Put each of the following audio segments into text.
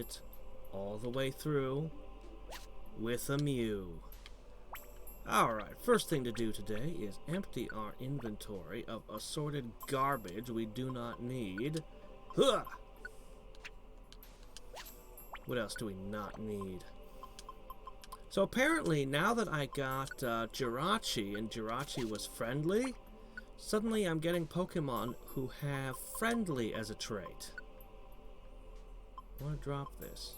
it all the way through with a MEW. Alright, first thing to do today is empty our inventory of assorted garbage we do not need. Huh! What else do we not need? So apparently, now that I got Jirachi, and Jirachi was friendly, suddenly I'm getting Pokemon who have friendly as a trait. I want to drop this.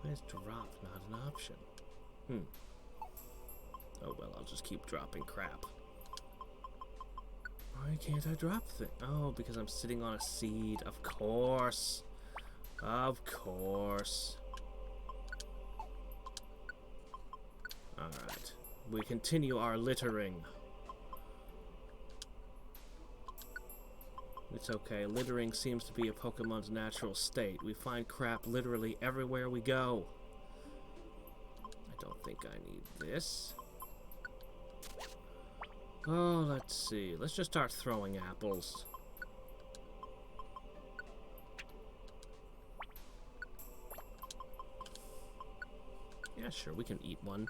Why is drop not an option? Oh well, I'll just keep dropping crap. Why can't I drop things? Oh, because I'm sitting on a seed. Of course. Of course. Alright. We continue our littering. It's okay. Littering seems to be a Pokemon's natural state. We find crap literally everywhere we go. I don't think I need this. Oh, let's see. Let's just start throwing apples. Yeah, sure, we can eat one.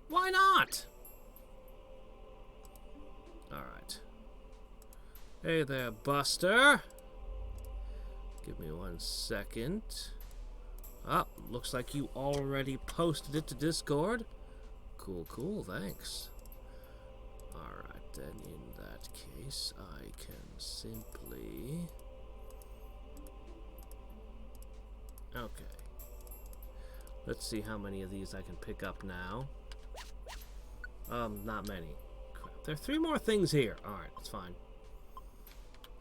Why not? Alright. Hey there, Buster. Give me 1 second. Oh, looks like you already posted it to Discord. Cool, cool, thanks. Alright, then in that case, I can simply... Okay. Let's see how many of these I can pick up now. Not many. Crap. There are 3 more things here. Alright, that's fine.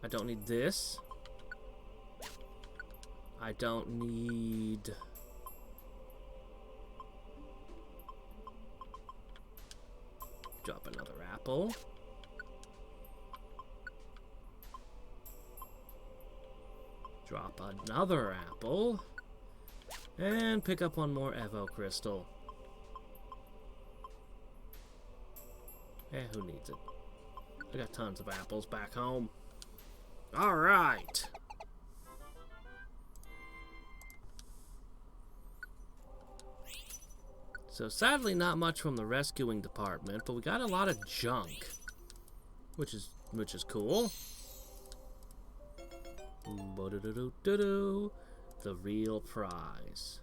I don't need this. I don't need... Drop another apple. Drop another apple. And pick up 1 more Evo Crystal. Eh, who needs it? I got tons of apples back home. Alright. So sadly not much from the rescuing department, but we got a lot of junk. Which is cool. The real prize.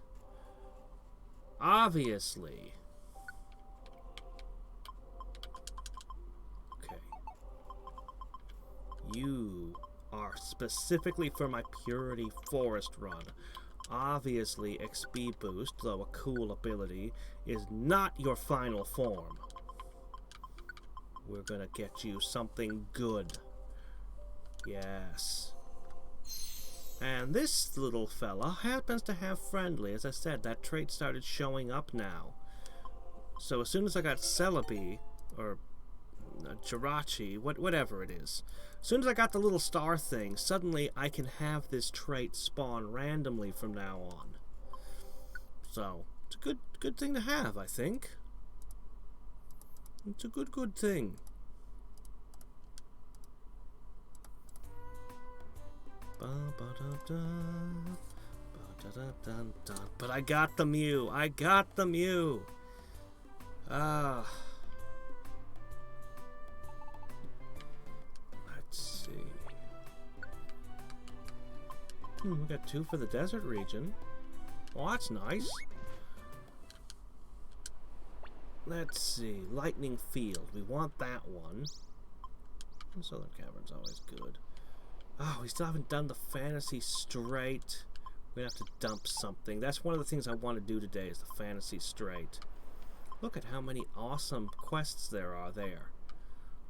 Obviously. Okay. You are specifically for my Purity Forest run. Obviously, XP boost, though a cool ability, is not your final form. We're gonna get you something good. Yes. And this little fella happens to have friendly. As I said, that trait started showing up now. So as soon as I got Celebi, or Jirachi, whatever it is, as soon as I got the little star thing, suddenly I can have this trait spawn randomly from now on. So, it's a good thing to have, I think. It's a good thing. But I got the MEW. I got the MEW. Let's see. We got 2 for the desert region. Well, that's nice. Let's see. Lightning Field. We want that one. Southern Cavern's always good. Oh, we still haven't done the Fantasy Straight. We're gonna have to dump something. That's one of the things I want to do today is the Fantasy Straight. Look at how many awesome quests there are there.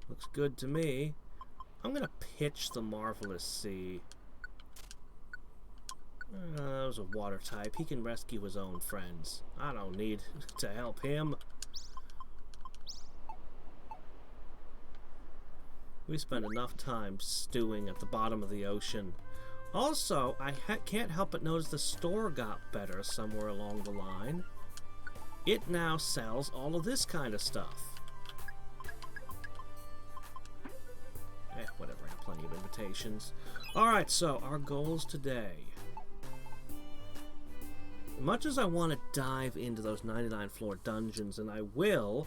Looks good to me. I'm gonna pitch the Marvelous Sea. That was a water type. He can rescue his own friends. I don't need to help him. We spend enough time stewing at the bottom of the ocean. Also, I can't help but notice the store got better somewhere along the line. It now sells all of this kind of stuff. Whatever, I have plenty of invitations. Alright, so our goals today. Much as I want to dive into those 99 floor dungeons, and I will,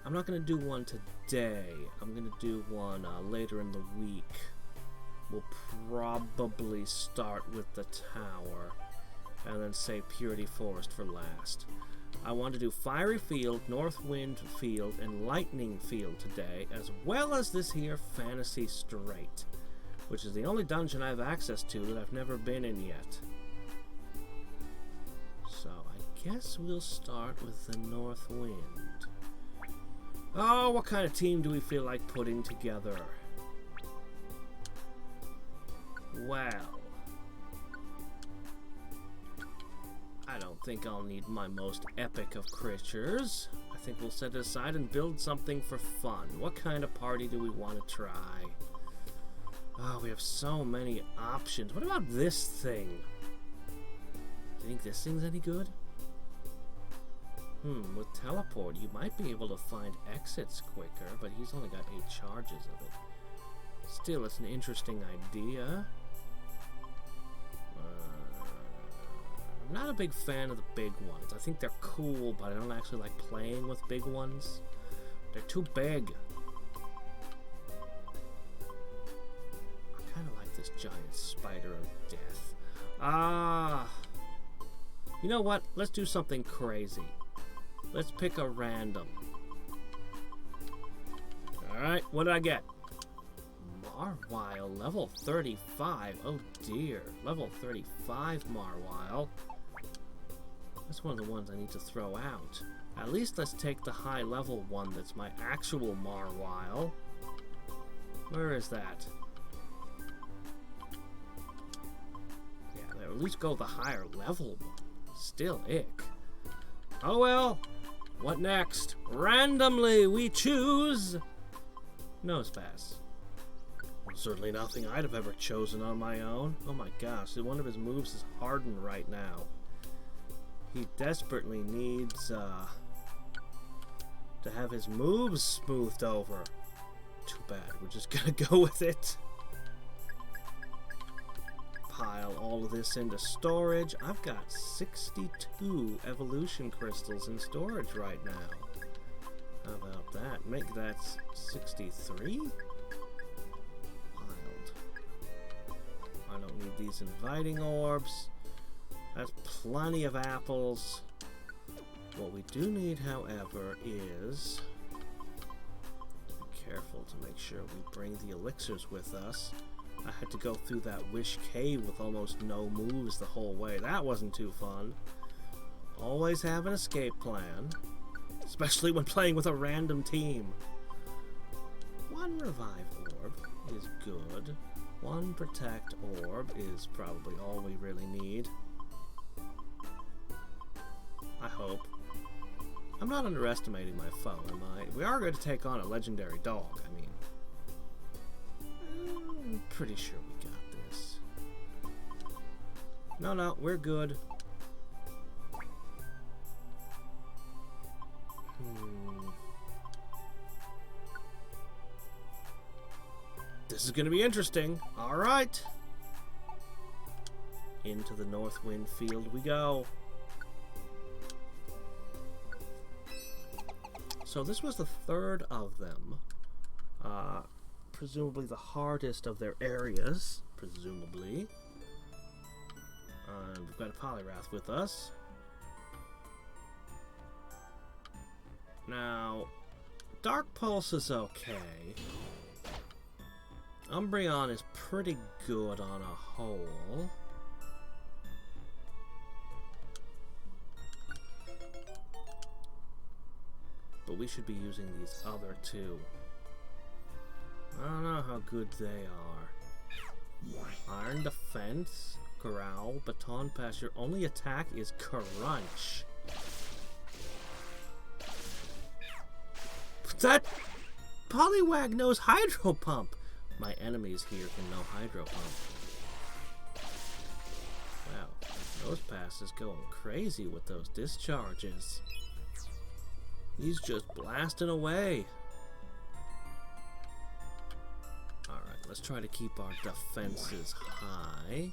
I'm not going to do one today. I'm going to do one later in the week. We'll probably start with the tower, and then save Purity Forest for last. I want to do Fiery Field, North Wind Field, and Lightning Field today, as well as this here Fantasy Strait, which is the only dungeon I have access to that I've never been in yet. So I guess we'll start with the North Wind. Oh, what kind of team do we feel like putting together? Well, I don't think I'll need my most epic of creatures. I think we'll set it aside and build something for fun. What kind of party do we want to try? Oh, we have so many options. What about this thing? Do you think this thing's any good? With teleport, you might be able to find exits quicker, but he's only got 8 charges of it. Still, it's an interesting idea. I'm not a big fan of the big ones. I think they're cool, but I don't actually like playing with big ones. They're too big. I kind of like this giant spider of death. You know what? Let's do something crazy. Let's pick a random. Alright, what did I get? Marwile, level 35. Oh dear. Level 35 Marwile. That's one of the ones I need to throw out. At least let's take the high level one that's my actual Marwile. Where is that? Yeah, at least go the higher level one. Still ick. Oh well. What next? Randomly we choose Nosepass. Certainly nothing I'd have ever chosen on my own. Oh my gosh, one of his moves is hardened right now. He desperately needs to have his moves smoothed over. Too bad, we're just gonna go with it. Pile all of this into storage. I've got 62 evolution crystals in storage right now. How about that? Make that 63? I don't need these inviting orbs. That's plenty of apples. What we do need, however, is be careful to make sure we bring the elixirs with us. I had to go through that Wish Cave with almost no moves the whole way. That wasn't too fun. Always have an escape plan, especially when playing with a random team. 1 revive orb is good. 1 protect orb is probably all we really need. I hope. I'm not underestimating my foe, am I? We are going to take on a legendary dog. I mean, I'm pretty sure we got this. No, we're good. This is going to be interesting. All right. Into the North Wind Field we go. So this was the 3rd of them. Presumably the hardest of their areas. Presumably. We've got a Poliwrath with us. Now, Dark Pulse is okay. Umbreon is pretty good on a whole. But we should be using these other 2. I don't know how good they are. Iron Defense, Growl, Baton Pass. Your only attack is Crunch. That Poliwag knows Hydro Pump. My enemies here can know Hydro Pump. Wow, Nosepass is going crazy with those discharges. He's just blasting away. Alright, let's try to keep our defenses high.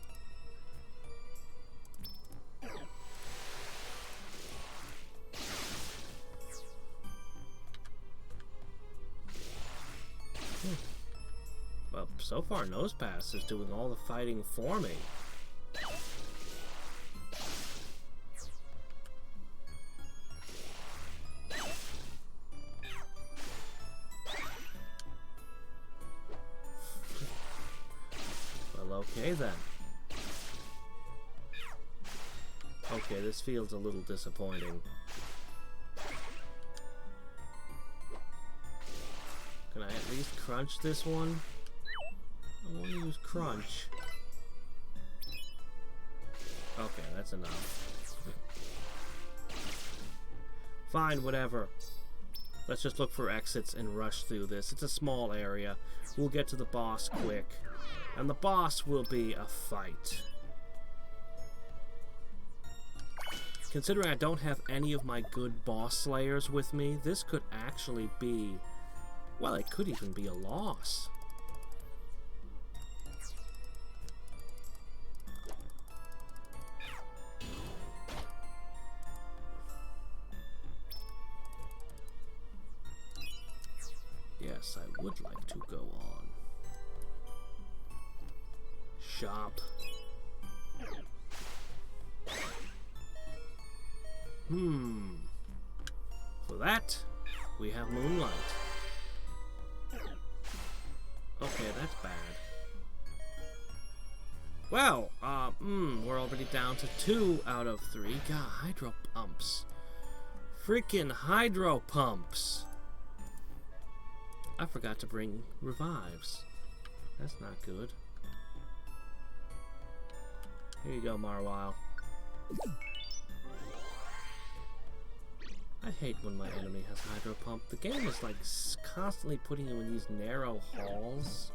so far, Nosepass is doing all the fighting for me. Well, okay then. Okay, this feels a little disappointing. Can I at least crunch this one? I want to use crunch. Okay, that's enough. Fine, whatever. Let's just look for exits and rush through this. It's a small area. We'll get to the boss quick. And the boss will be a fight. Considering I don't have any of my good boss slayers with me, this could actually be... well, it could even be a loss. Yes, I would like to go on. Shop. For that, we have Moonlight. Okay, that's bad. Well, we're already down to 2 out of 3. God, hydro pumps. Freaking hydro pumps. I forgot to bring revives. That's not good. Here you go, Marwile. I hate when my enemy has Hydro Pump. The game is like constantly putting you in these narrow halls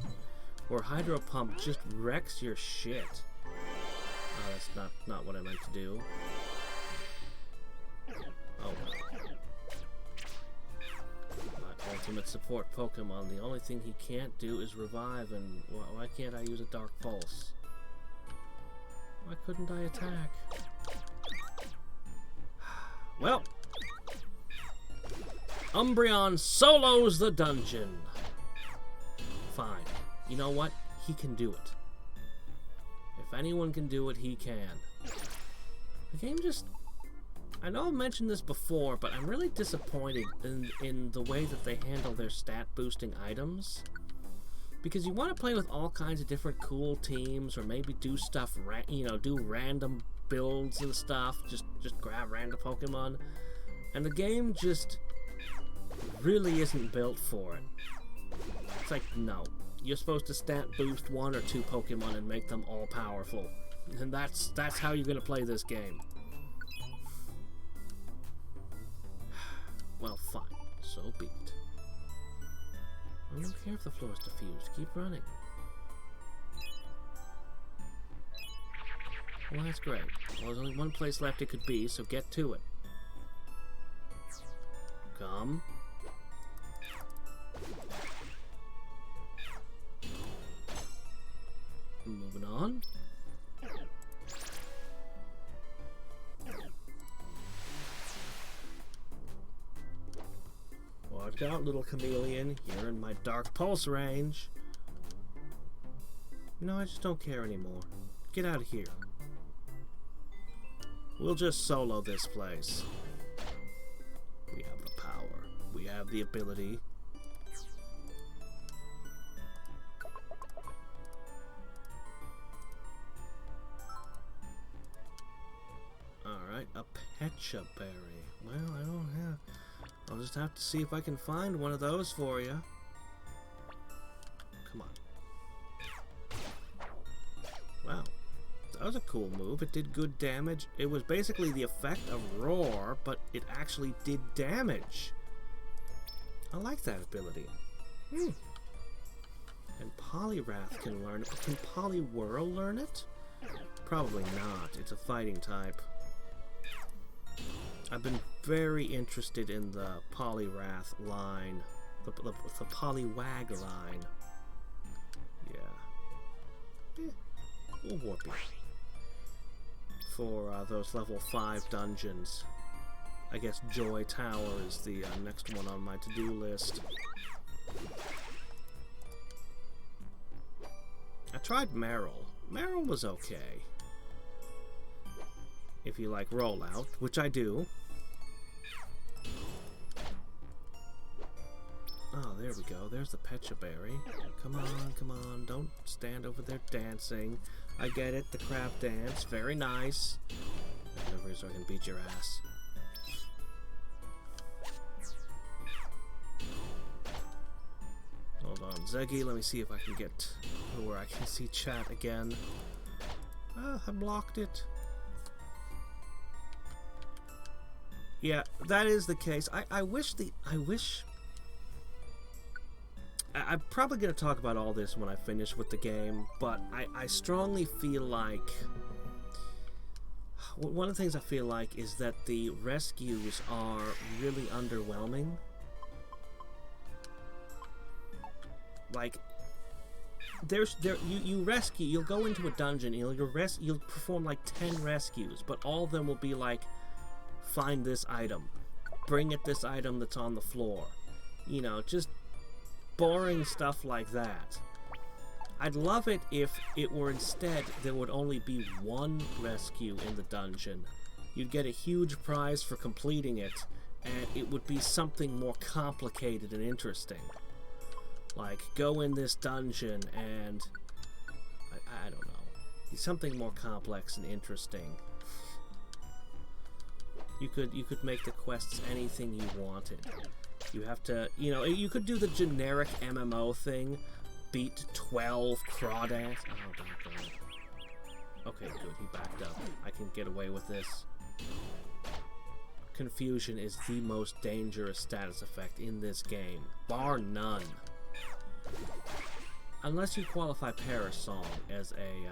where Hydro Pump just wrecks your shit. Oh, that's not what I meant to do. Oh well. My ultimate support Pokemon, the only thing he can't do is revive, and why can't I use a Dark Pulse? Why couldn't I attack? Well, Umbreon solos the dungeon. Fine. You know what? He can do it. If anyone can do it, he can. The game just... I know I've mentioned this before, but I'm really disappointed in the way that they handle their stat boosting items. Because you want to play with all kinds of different cool teams, or maybe do stuff, do random builds and stuff, just grab random Pokemon. And the game just really isn't built for it. It's like, no. You're supposed to stat boost 1 or 2 Pokemon and make them all powerful. And that's how you're going to play this game. Well, fine. So be it. I don't care if the floor is diffused. Keep running. Well, that's great. Well, there's only one place left it could be, so get to it. Come. Moving on. Watch out, little chameleon. You're in my Dark Pulse range. No, I just don't care anymore. Get out of here. We'll just solo this place. We have the power. We have the ability. Alright, a Pecha Berry. Well, I don't have... I'll just have to see if I can find one of those for you. Come on. Wow. That was a cool move. It did good damage. It was basically the effect of Roar, but it actually did damage. I like that ability. And Poliwrath can learn it. Can Poliwhirl learn it? Probably not. It's a fighting type. I've been very interested in the Poliwrath line. The Poliwag line. Yeah. We'll warp it. For those level 5 dungeons. I guess Joy Tower is the next one on my to-do list. I tried Meryl. Meryl was okay. If you like rollout, which I do. Oh, there we go. There's the Pecha Berry. Come on, come on. Don't stand over there dancing. I get it, the crab dance. Very nice. Get over here so I can beat your ass. Hold on, Zeggy. Let me see if I can get where I can see chat again. I blocked it. Yeah, that is the case. I wish I'm probably going to talk about all this when I finish with the game, but I strongly feel like one of the things I feel like is that the rescues are really underwhelming. Like, you rescue, you'll go into a dungeon, you'll perform like 10 rescues, but all of them will be like, find this item, bring it this item that's on the floor, you know, just boring stuff like that. I'd love it if it were instead there would only be one rescue in the dungeon. You'd get a huge prize for completing it, and it would be something more complicated and interesting. Like, go in this dungeon and I don't know, something more complex and interesting. You could make the quests anything you wanted. You have to, you know, you could do the generic MMO thing, beat 12 crawdads. Oh, God. Okay, good, he backed up. I can get away with this. Confusion is the most dangerous status effect in this game, bar none. Unless you qualify Paris Song as a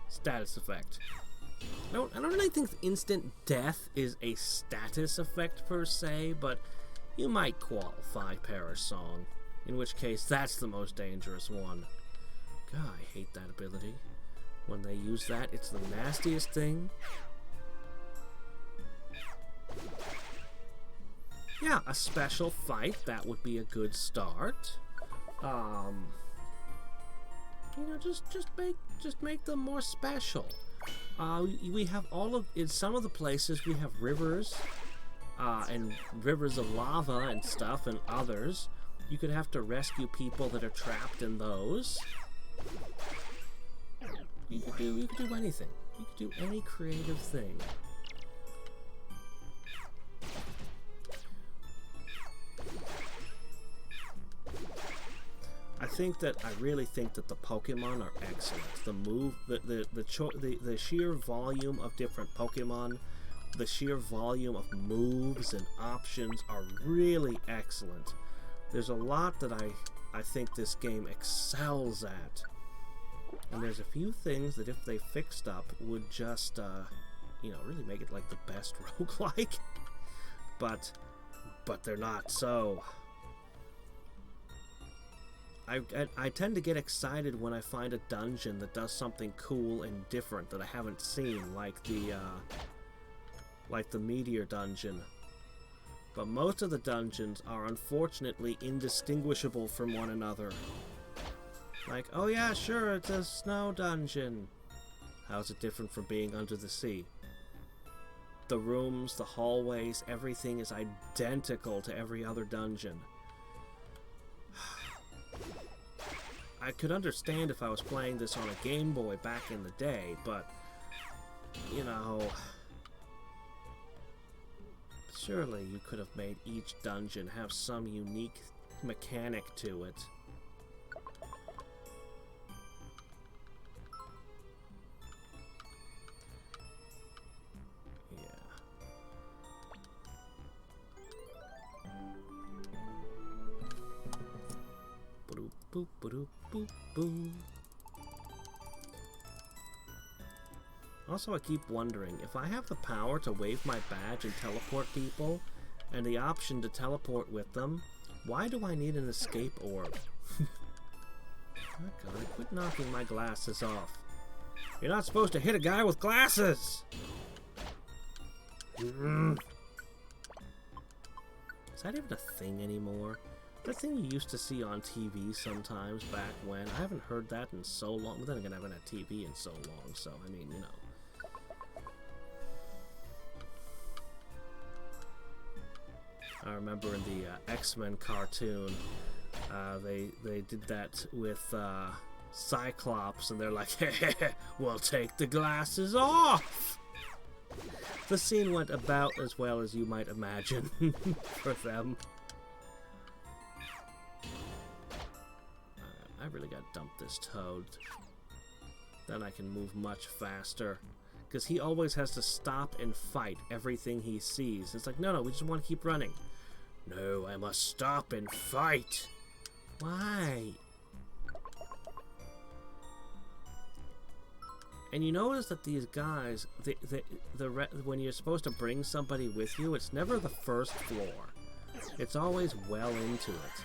status effect. I don't really think instant death is a status effect per se, but you might qualify Paris Song, in which case that's the most dangerous one. God, I hate that ability. When they use that, it's the nastiest thing. Yeah, a special fight, that would be a good start. You know, just make them more special. We have in some of the places we have rivers, and rivers of lava and stuff, and others. You could have to rescue people that are trapped in those. You could do anything. You could do any creative thing. I really think that the Pokemon are excellent. The sheer volume of different Pokemon, the sheer volume of moves and options are really excellent. There's a lot that I think this game excels at. And there's a few things that if they fixed up would just, you know, really make it like the best roguelike. But they're not so. I tend to get excited when I find a dungeon that does something cool and different that I haven't seen, like the Meteor dungeon. But most of the dungeons are unfortunately indistinguishable from one another. Like, oh yeah, sure, it's a snow dungeon. How's it different from being under the sea? The rooms, the hallways, everything is identical to every other dungeon. I could understand if I was playing this on a Game Boy back in the day, but, you know, surely you could have made each dungeon have some unique mechanic to it. Boop, boop, boop, boop. Also, I keep wondering, if I have the power to wave my badge and teleport people, and the option to teleport with them, why do I need an escape orb? Oh God, quit knocking my glasses off. You're not supposed to hit a guy with glasses! Is that even a thing anymore? That thing you used to see on TV sometimes back when. I haven't heard that in so long. But then again, I haven't had TV in so long, so I mean, you know. I remember in the X-Men cartoon, they did that with Cyclops, and they're like, "We'll take the glasses off." The scene went about as well as you might imagine for them. I really gotta dump this toad. Then I can move much faster. Because he always has to stop and fight everything he sees. It's like, no, we just want to keep running. No, I must stop and fight. Why? And you notice that these guys, when you're supposed to bring somebody with you, it's never the first floor. It's always well into it.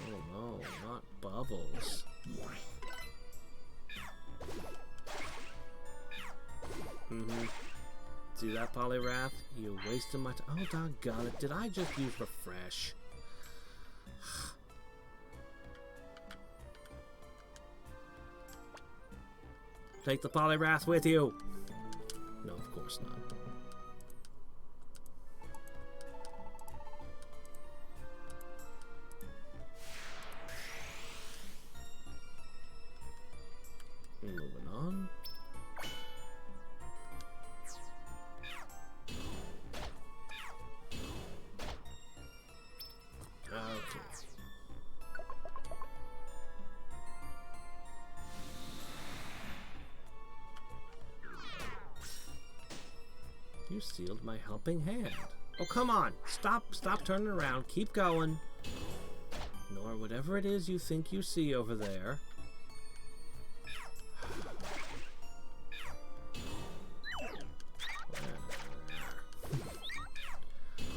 Oh no, not bubbles. See that, Polyrath? You're wasting my time. Oh, doggone it. Did I just use refresh? Take the Polyrath with you. No, of course not. Moving on. Okay. You sealed my helping hand. Oh, come on. Stop turning around. Keep going. Ignore whatever it is you think you see over there.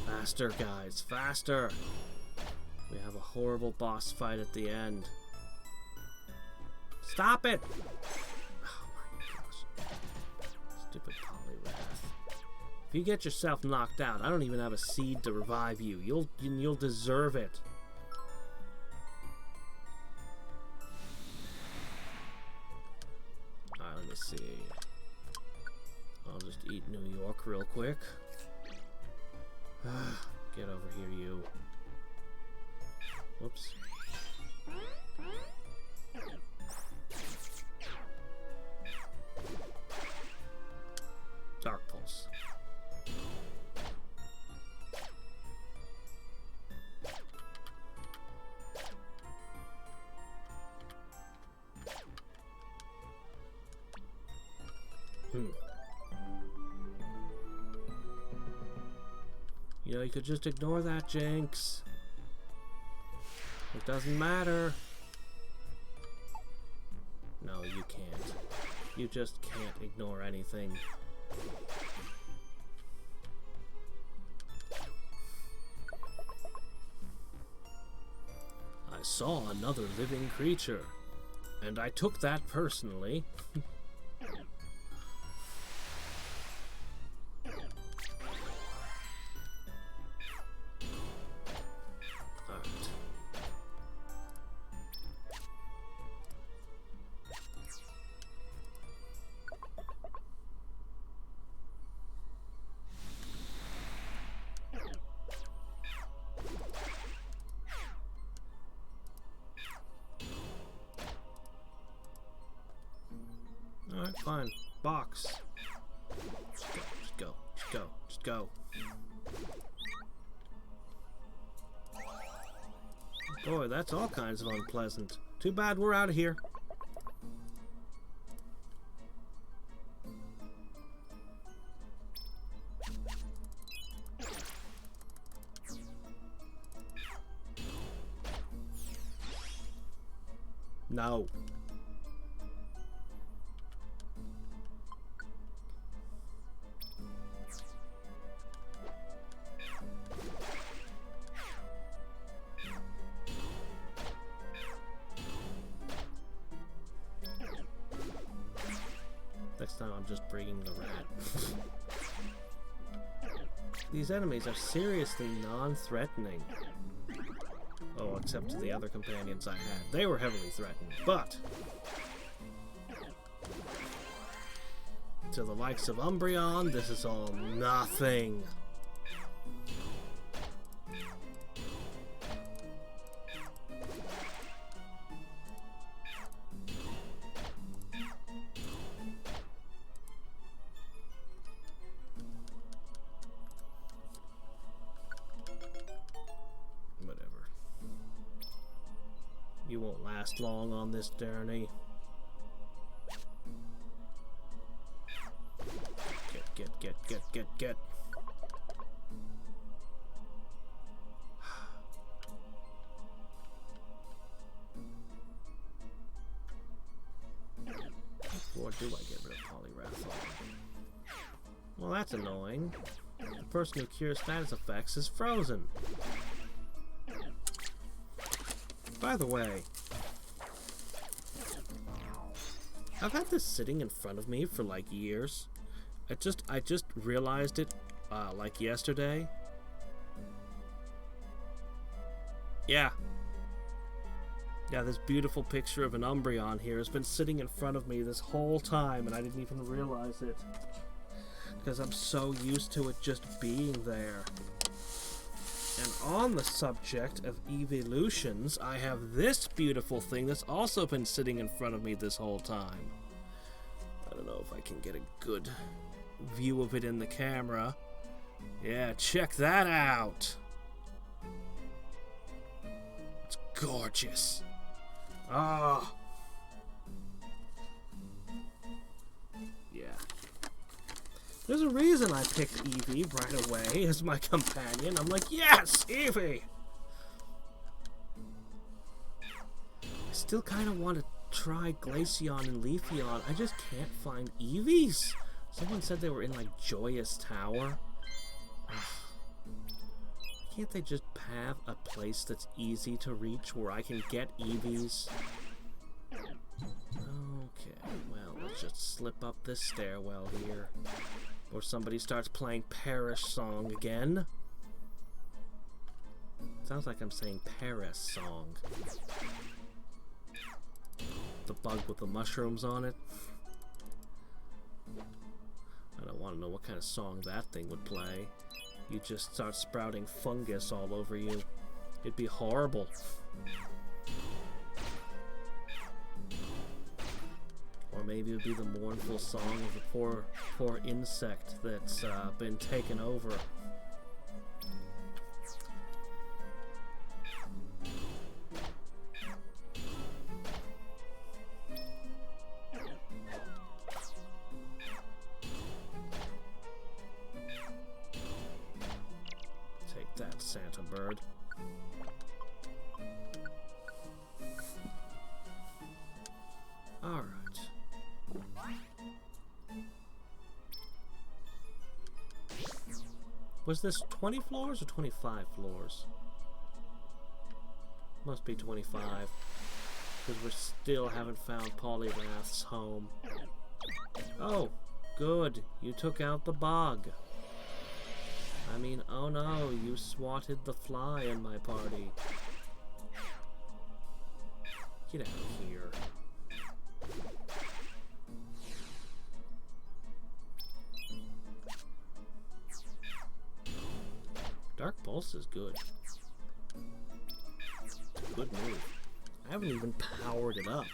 Faster, guys. Faster. We have a horrible boss fight at the end. Stop it! Oh my gosh. Stupid Polyrath. If you get yourself knocked out, I don't even have a seed to revive you. You'll deserve it. Alright, let me see. I'll just eat New York real quick. Get over here, you. Whoops. Dark Pulse. You know, you could just ignore that, Jinx. It doesn't matter. No, you can't. You just can't ignore anything. I saw another living creature, and I took that personally. Alright, fine. Box. Just go. Boy, that's all kinds of unpleasant. Too bad we're out of here. No. Next time I'm just bringing the rat. These enemies are seriously non-threatening. Oh, except to the other companions I had. They were heavily threatened, but to the likes of Umbreon, this is all nothing. You won't last long on this journey. Get. Or do I get rid of Poliwrath? Well, that's annoying. The person who cures status effects is frozen. By the way, I've had this sitting in front of me for like years. I just realized it like yesterday. Yeah, this beautiful picture of an Umbreon here has been sitting in front of me this whole time, and I didn't even realize it because I'm so used to it just being there. And on the subject of evolutions, I have this beautiful thing that's also been sitting in front of me this whole time. I don't know if I can get a good view of it in the camera. Yeah, check that out. It's gorgeous. Ah. Yeah. There's a reason I picked Eevee right away as my companion. I'm like, yes, Eevee! I still kind of want to try Glaceon and Leafeon. I just can't find Eevees. Someone said they were in, like, Joyous Tower. Can't they just have a place that's easy to reach where I can get Eevees? Okay, well, let's just slip up this stairwell here. Or somebody starts playing Parish Song again. Sounds like I'm saying Paris Song. The bug with the mushrooms on it. I don't want to know what kind of song that thing would play. You just start sprouting fungus all over you. It'd be horrible. Or maybe it would be the mournful song of the poor insect that's been taken over. Take that, Santa Bird. Alright. Was this 20 floors or 25 floors? Must be 25. Because we still haven't found Poliwrath's home. Oh, good. You took out the bug. I mean, oh no, you swatted the fly in my party. Get out of here. Dark Pulse is good. It's a good move. I haven't even powered it up.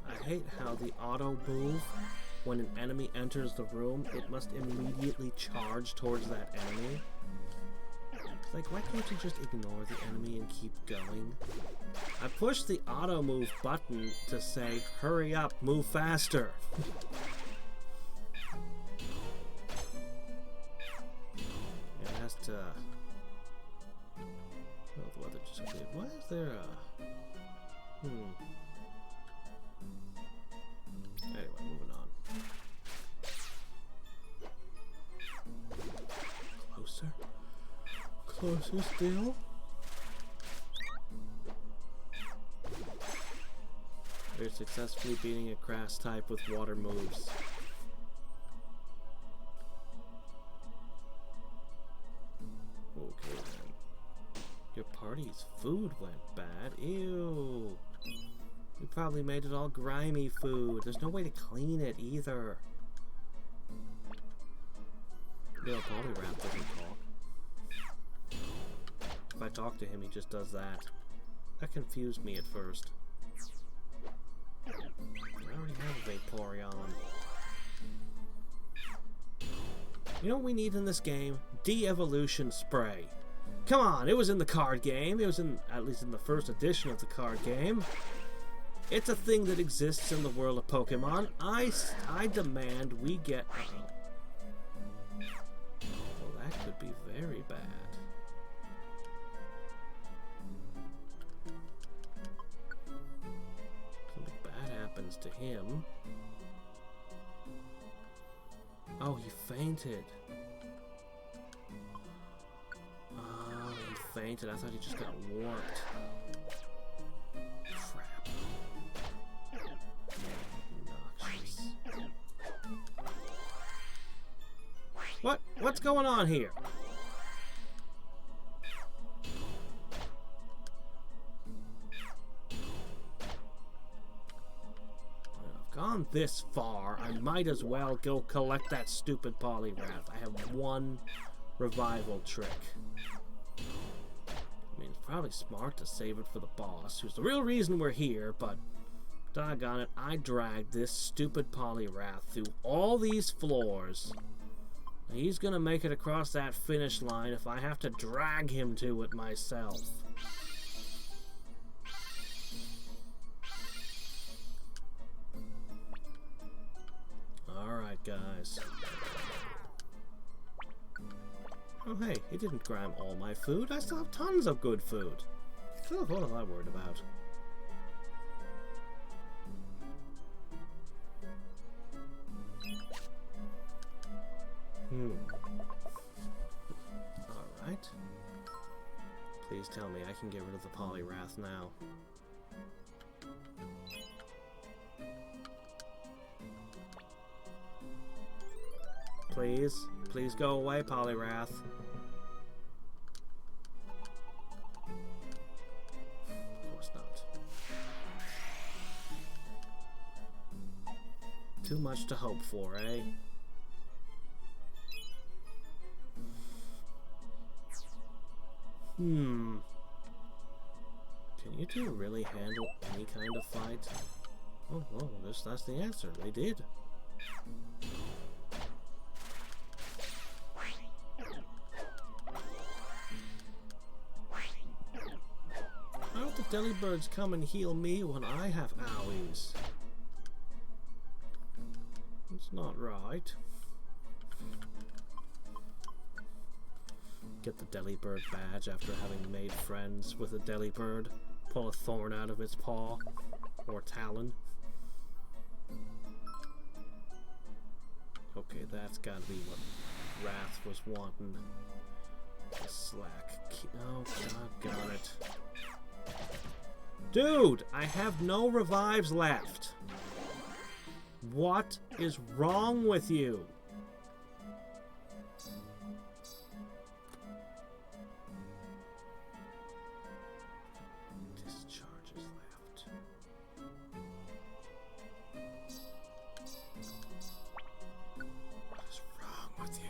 I hate how the auto move, when an enemy enters the room, it must immediately charge towards that enemy. It's like, why can't you just ignore the enemy and keep going? I pushed the auto move button to say, hurry up, move faster. It has to... Oh, the weather just cleared. Why is there a... Anyway, moving on. Closer still. We're successfully beating a grass type with water moves. Okay then. Your party's food went bad. Ew. You probably made it all grimy food. There's no way to clean it either. You know, Poliwrath doesn't talk. If I talk to him, he just does that. That confused me at first. I already have a Vaporeon. You know what we need in this game? De-evolution spray. Come on, it was in the card game. It was in, at least in the first edition of the card game. It's a thing that exists in the world of Pokemon. I demand we get... Well, that could be very bad. Something bad happens to him. Oh, he fainted. Oh, he fainted. I thought he just got warped. Crap. Obnoxious. What's going on here? I've gone this far. I might as well go collect that stupid Poliwrath. I have one revival trick. I mean, it's probably smart to save it for the boss, who's the real reason we're here, but doggone it, I dragged this stupid Poliwrath through all these floors. He's gonna make it across that finish line if I have to drag him to it myself. Alright, guys. Oh, hey, he didn't grab all my food. I still have tons of good food. Oh, what am I worried about? Alright. Please tell me I can get rid of the Poliwrath now. Please. Please go away, Poliwrath. Of course not. Too much to hope for, eh? Can you two really handle any kind of fight? Oh, well, that's the answer. They did. Why don't the Delibirds come and heal me when I have owies? It's not right. Get the Delibird badge after having made friends with a Delibird. Pull a thorn out of its paw. Or talon. Okay, that's gotta be what Wrath was wanting. Slack. Oh, doggone it. Dude, I have no revives left. What is wrong with you? Discharges left. What is wrong with you?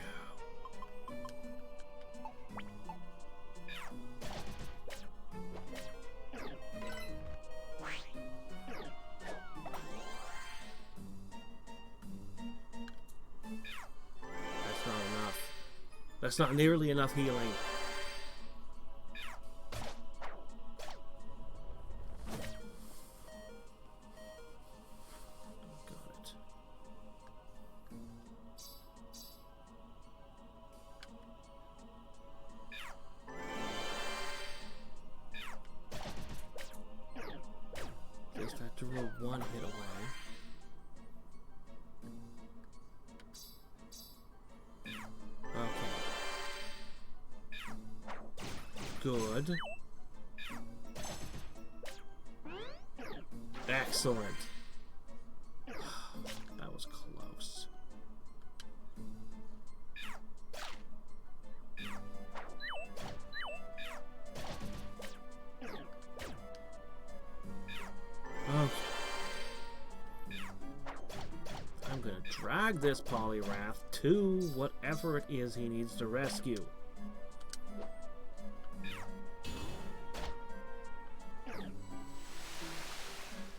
That's not enough. That's not nearly enough healing. Got it. At least I have to roll one hit away. good. Excellent. That was close. Okay. I'm gonna drag this Poliwrath to whatever it is he needs to rescue.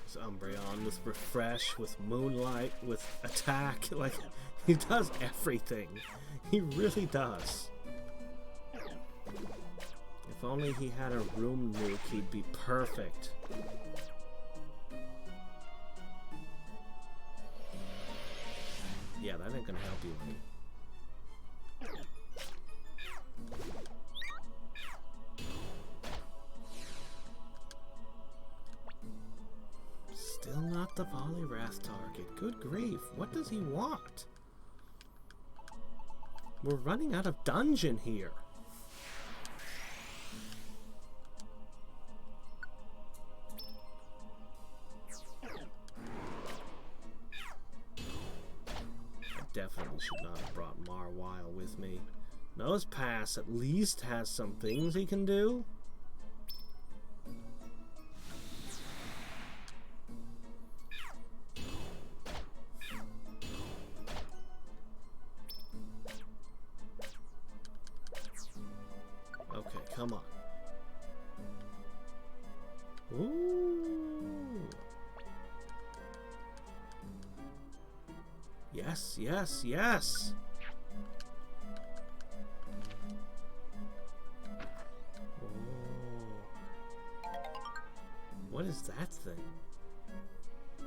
This Umbreon with Refresh, with Moonlight, with Attack, like, he does everything. He really does. If only he had a Room Nuke, he'd be perfect. Yeah, that ain't gonna help you any. Still not the Poliwrath target. Good grief, what does he want? We're running out of dungeon here. Definitely should not have brought Marwile with me. Nosepass at least has some things he can do. Okay, come on. Ooh. Yes, yes, yes! Oh. What is that thing?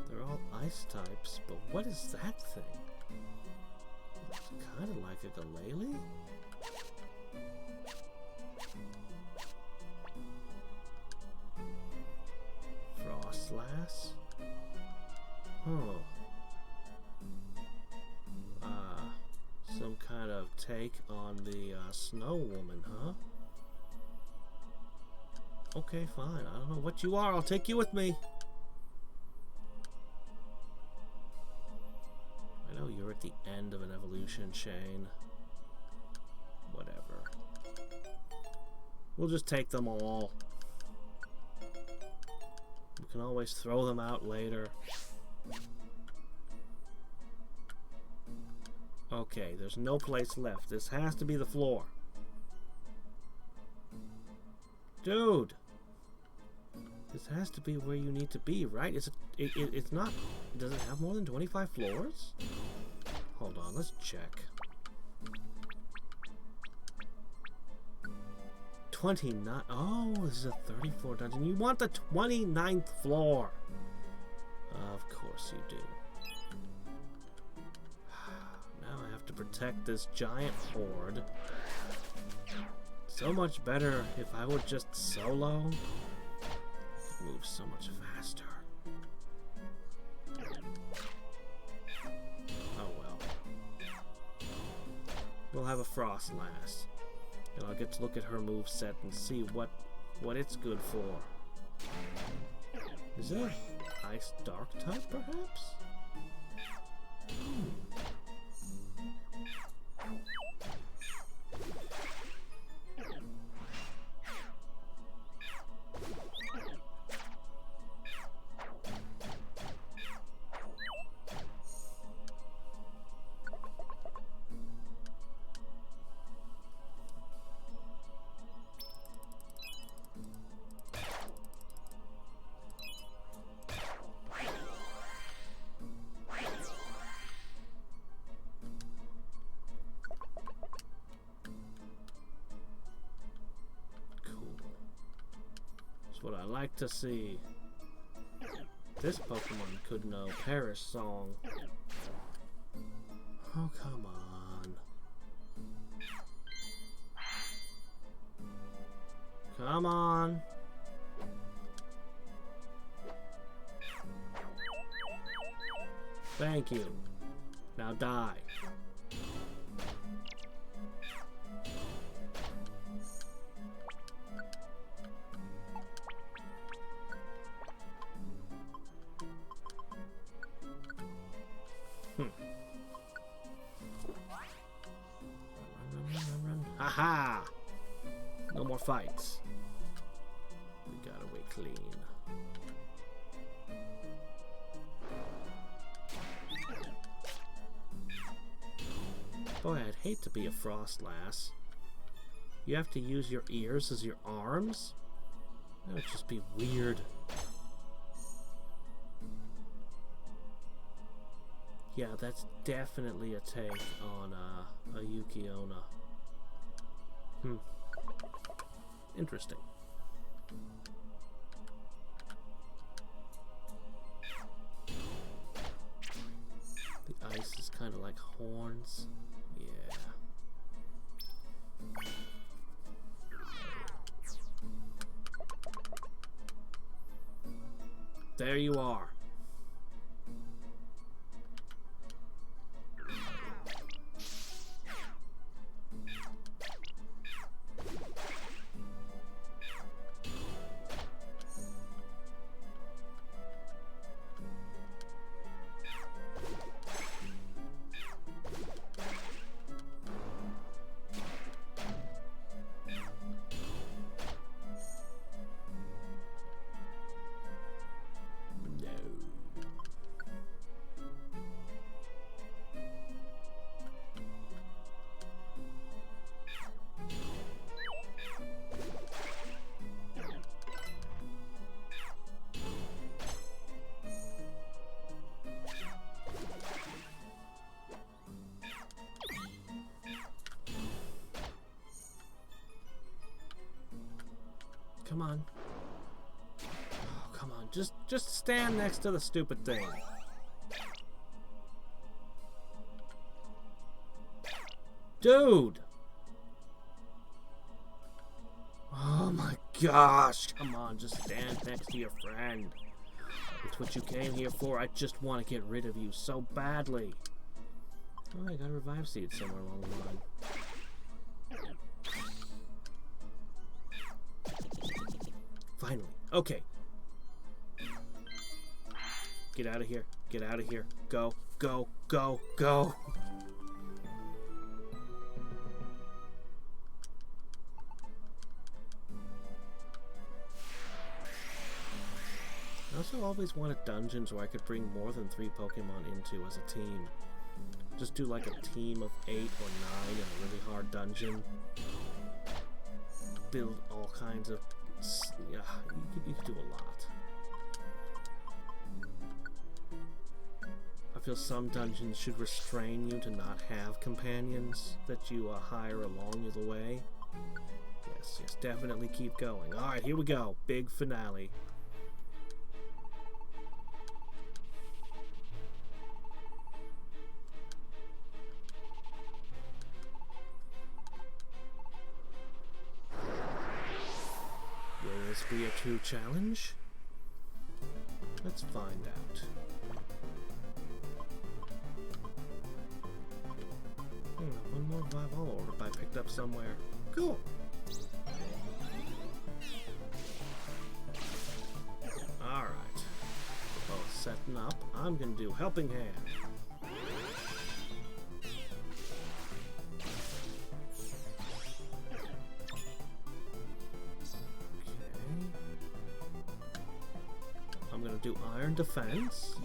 They're all ice types, but what is that thing? It's kind of like a Galele? Frostlass? Huh. Some kind of take on the Snow Woman, huh? Okay, fine. I don't know what you are. I'll take you with me. I know you're at the end of an evolution chain. Whatever. We'll just take them all. We can always throw them out later. Okay, there's no place left. This has to be the floor. Dude! This has to be where you need to be, right? It's not... Does it have more than 25 floors? Hold on, let's check. 29... Oh, this is a 34 dungeon. You want the 29th floor! Of course you do. To protect this giant horde. So much better if I would just solo. Move so much faster. Oh well. We'll have a Frostlass, and I'll get to look at her moveset and see what it's good for. Is it an Ice Dark type, perhaps? What I like to see. This Pokemon could know Perish Song. Oh, come on. Come on. Thank you. Now die. clean. Boy, I'd hate to be a frost lass. You have to use your ears as your arms? That would just be weird. Yeah, that's definitely a take on a Yuki-onna. Interesting. The ice is kind of like horns. Yeah. There you are. Come on. Oh, come on. Just stand next to the stupid thing. Dude! Oh my gosh! Come on, just stand next to your friend. It's what you came here for. I just want to get rid of you so badly. Oh, I got a revive seed somewhere along the line. Finally. Okay. Get out of here. Get out of here. Go. Go. Go. Go. I also always wanted dungeons where I could bring more than 3 Pokemon into as a team. Just do like a team of 8 or 9 in a really hard dungeon. Build all kinds of... Yeah, you could do a lot. I feel some dungeons should restrain you to not have companions that you hire along the way. Yes, yes, definitely keep going. Alright, here we go. Big finale. Will this be a true challenge? Let's find out. One more Vival orb I picked up somewhere. Cool. Alright. Both setting up. I'm gonna do Helping Hand. I'm gonna do Iron Defense.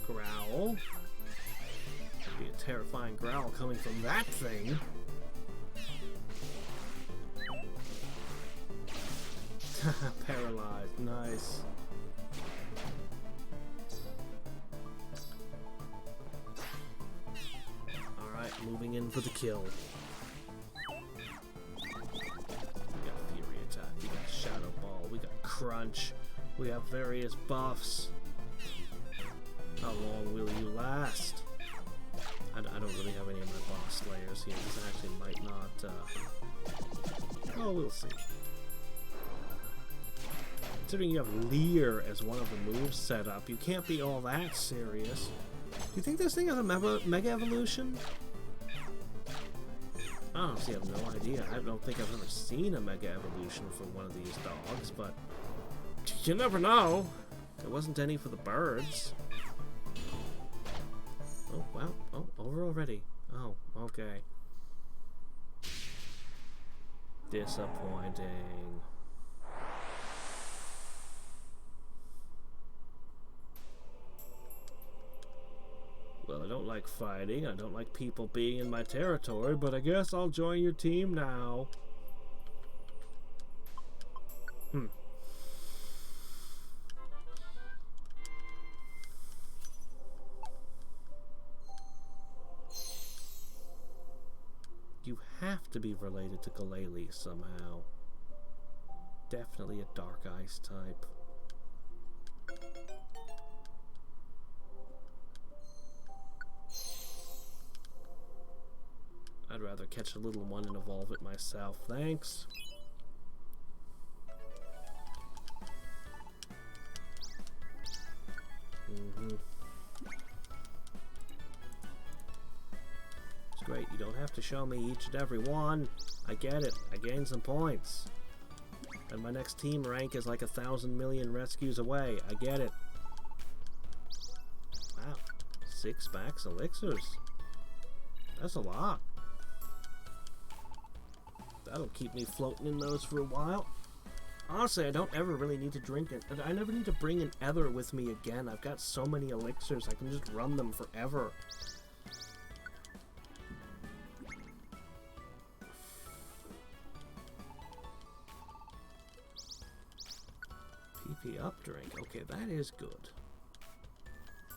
Growl. Be a terrifying growl coming from that thing. Paralyzed. Nice. Moving in for the kill. We got Fury Attack, we got Shadow Ball, we got Crunch, we have various buffs. How long will you last? I don't really have any of my boss slayers here. This actually might not, oh, we'll see. Considering you have Leer as one of the moves set up, you can't be all that serious. Do you think this thing has a Mega Evolution? I honestly have no idea. I don't think I've ever seen a Mega Evolution for one of these dogs, but you never know. There wasn't any for the birds. Oh, wow. Oh, over over already? Oh, okay. Disappointing. Well, I don't like fighting. I don't like people being in my territory, but I guess I'll join your team now. You have to be related to Galele somehow. Definitely a dark ice type. I'd rather catch a little one and evolve it myself. Thanks. It's great. You don't have to show me each and every one. I get it. I gained some points. And my next team rank is like 1,000 million rescues away. I get it. Wow. 6 max elixirs. That's a lot. That'll keep me floating in those for a while. Honestly, I don't ever really need to drink it. I never need to bring an ether with me again. I've got so many elixirs, I can just run them forever. PP up drink. Okay, that is good.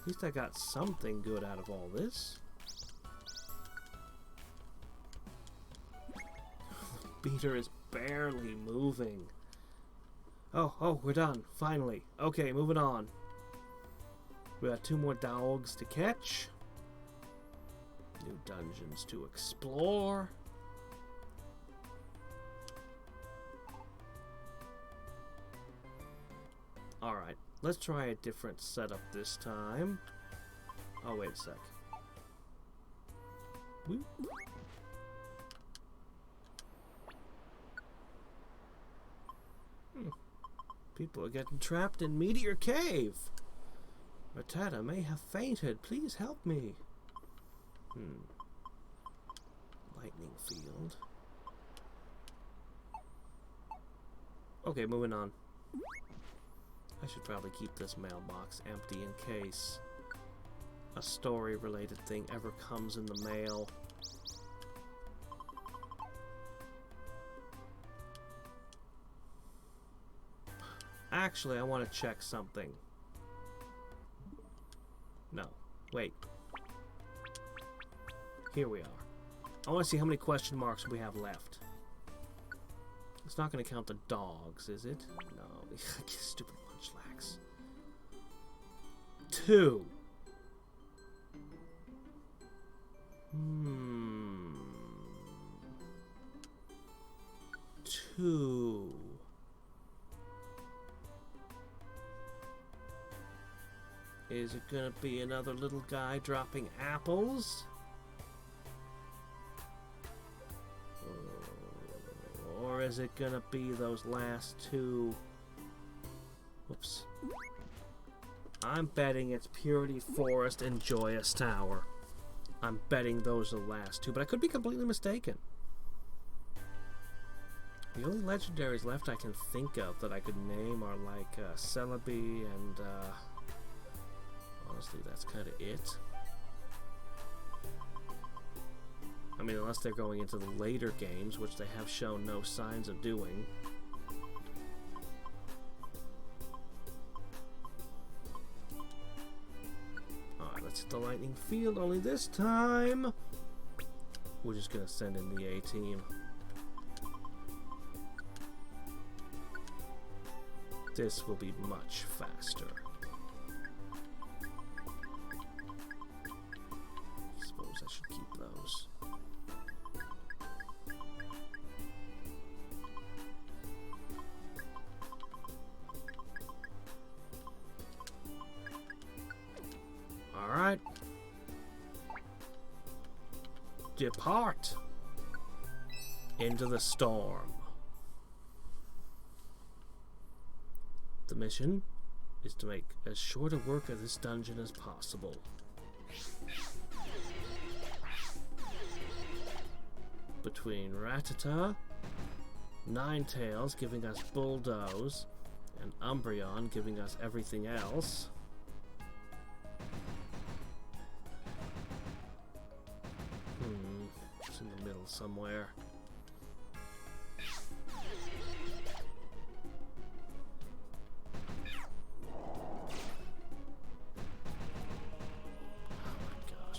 At least I got something good out of all this. The beater is barely moving. Oh, we're done. Finally. Okay, moving on. We got 2 more dogs to catch. New dungeons to explore. Alright, let's try a different setup this time. Oh, wait a sec. Whoop. People are getting trapped in Meteor Cave. Rattata may have fainted. Please help me. Lightning field. Okay, moving on. I should probably keep this mailbox empty in case a story-related thing ever comes in the mail. Actually, I want to check something. No. Wait. Here we are. I want to see how many question marks we have left. It's not going to count the dogs, is it? No. Stupid munchlax. 2. 2. Is it gonna be another little guy dropping apples? Or is it gonna be those last 2? Whoops. I'm betting it's Purity Forest and Joyous Tower. I'm betting those are the last 2, but I could be completely mistaken. The only legendaries left I can think of that I could name are like Celebi and honestly, that's kind of it. I mean, unless they're going into the later games, which they have shown no signs of doing. Alright, let's hit the lightning field, only this time we're just gonna send in the A-team. This will be much faster. I should keep those. All right. Depart into the storm. The mission is to make as short a work of this dungeon as possible. between Rattata, Ninetales giving us Bulldoze, and Umbreon giving us everything else. It's in the middle somewhere.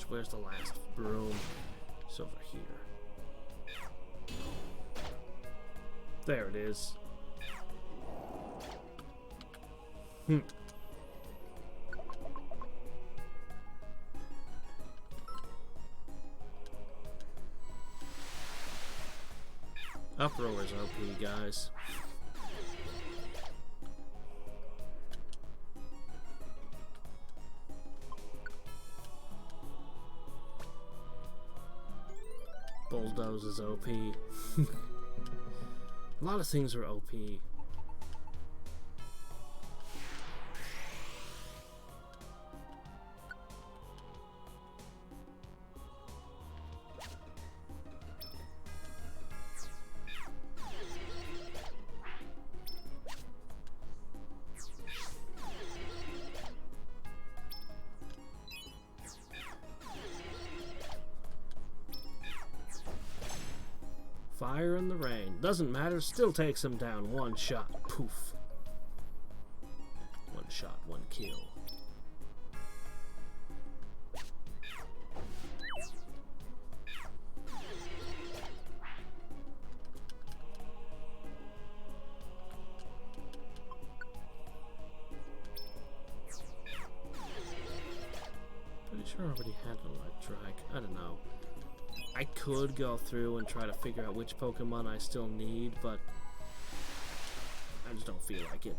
Where's the last broom? It's over here. There it is. Uproar's OP, guys. Bulldoze is OP. A lot of things are OP. Fire in the rain. Doesn't matter, still takes him down. One shot. Poof. One shot, one kill. Pretty sure I already had an Electrike. I don't know. I could go through and try to figure out which Pokemon I still need, but I just don't feel like it.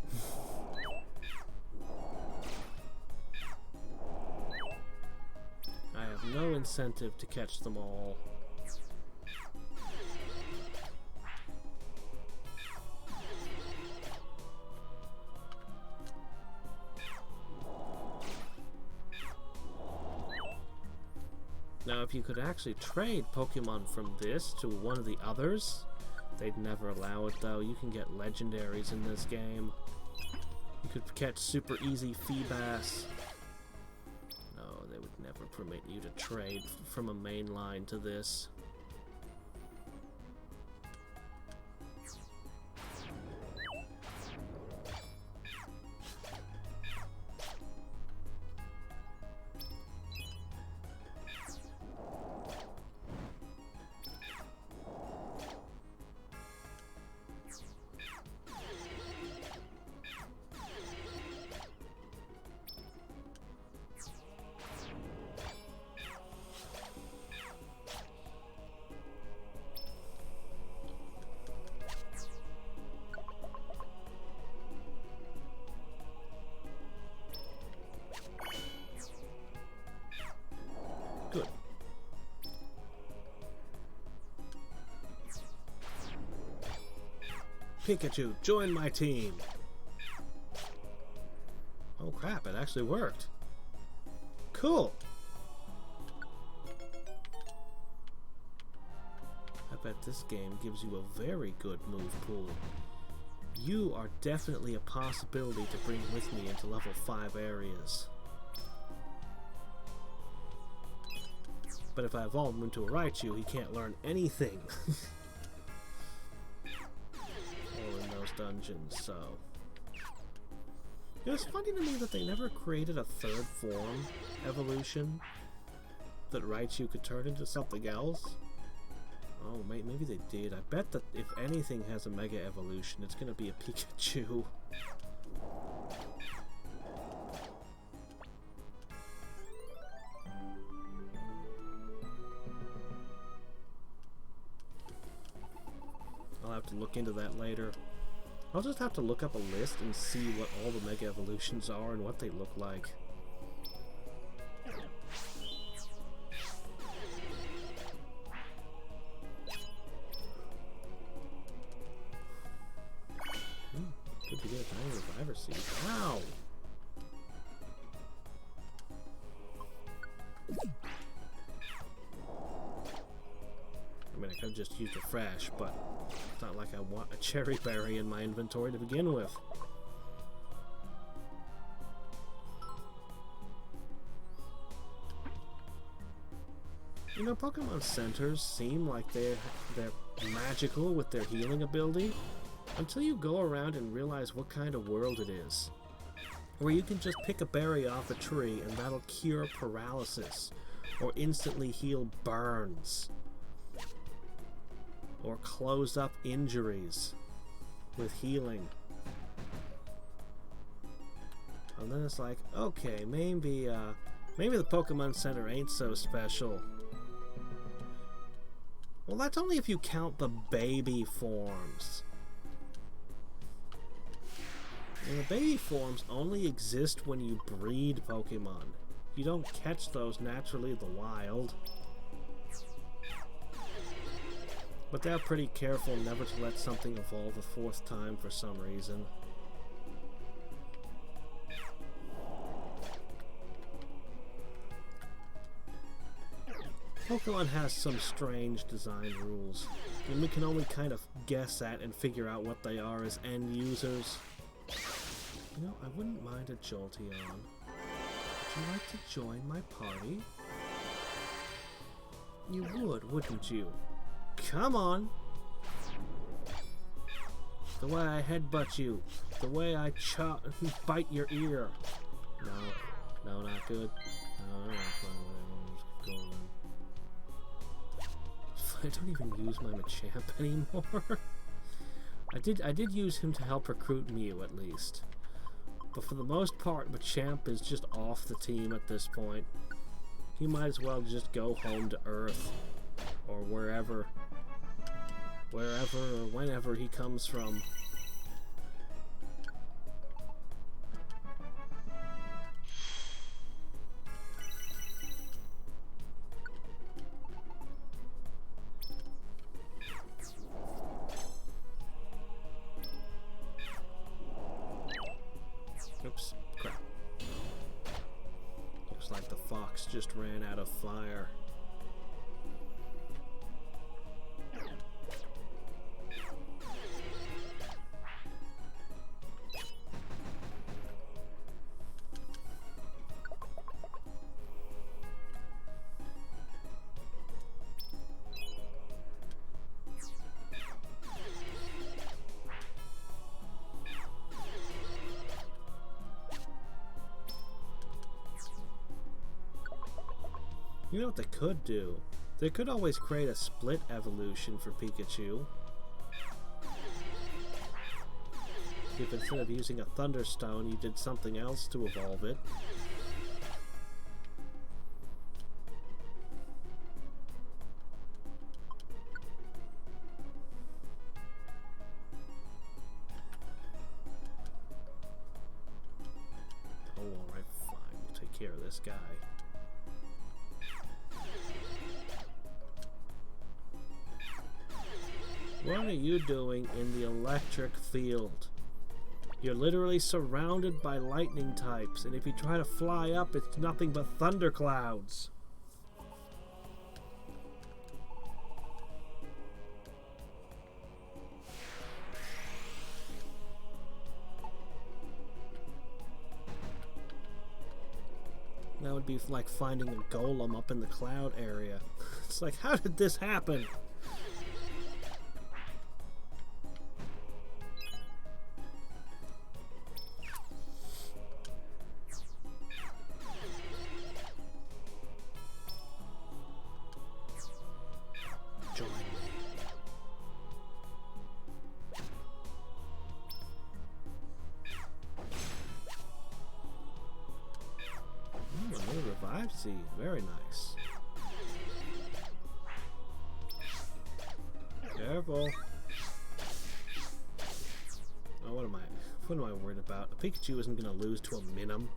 I have no incentive to catch them all. Now, if you could actually trade Pokemon from this to one of the others, they'd never allow it though. You can get legendaries in this game. You could catch super easy Feebas. No, they would never permit you to trade from a main line to this. Good. Pikachu, join my team! Oh crap, it actually worked. Cool! I bet this game gives you a very good move pool. You are definitely a possibility to bring with me into level 5 areas. But if I evolve him into a Raichu, he can't learn anything. All in those dungeons, so... You know, it's funny to me that they never created a third form evolution that Raichu could turn into something else. Oh, maybe they did. I bet that if anything has a Mega Evolution, it's gonna be a Pikachu. I'll have to look into that later. I'll just have to look up a list and see what all the Mega Evolutions are and what they look like. Good to get a tiny reviver seed. Wow! I mean, mean, I could have just used a fresh, but it's not like I want a cherry berry in my inventory to begin with. You know, Pokemon centers seem like they're magical with their healing ability until you go around and realize what kind of world it is. Where you can just pick a berry off a tree and that'll cure paralysis, or instantly heal burns, or close up injuries with healing. And then it's like, okay, maybe the Pokemon Center ain't so special. Well, that's only if you count the baby forms. And the baby forms only exist when you breed Pokemon. You don't catch those naturally in the wild. But they're pretty careful never to let something evolve a fourth time for some reason. Pokemon has some strange design rules, and we can only kind of guess at and figure out what they are as end users. You know, I wouldn't mind a Jolteon. Would you like to join my party? You would, wouldn't you? Come on! The way I headbutt you, the way I bite your ear. No, not good. No, not fun. I don't even use my Machamp anymore. I did use him to help recruit Mew at least. But for the most part, Machamp is just off the team at this point. He might as well just go home to Earth. Or wherever or whenever he comes from. Oops, crap. Looks like the fox just ran out of fire. You know what they could do? They could always create a split evolution for Pikachu. If instead of using a Thunderstone, you did something else to evolve it. Oh, alright, fine. We'll take care of this guy. What are you doing in the electric field? You're literally surrounded by lightning types, and if you try to fly up, it's nothing but thunderclouds. That would be like finding a golem up in the cloud area. It's like, how did this happen? Seed, very nice. Careful. Oh, what am I worried about? A Pikachu isn't gonna lose to a Minimum.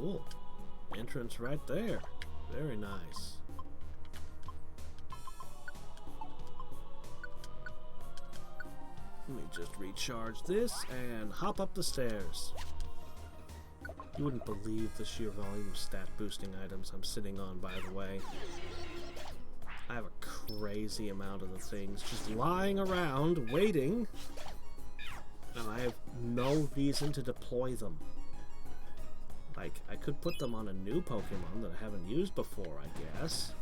cool. Entrance right there. Very nice. Let me just recharge this and hop up the stairs. You wouldn't believe the sheer volume of stat boosting items I'm sitting on, by the way. I have a crazy amount of the things just lying around, waiting, and I have no reason to deploy them. Like, I could put them on a new Pokemon that I haven't used before, I guess.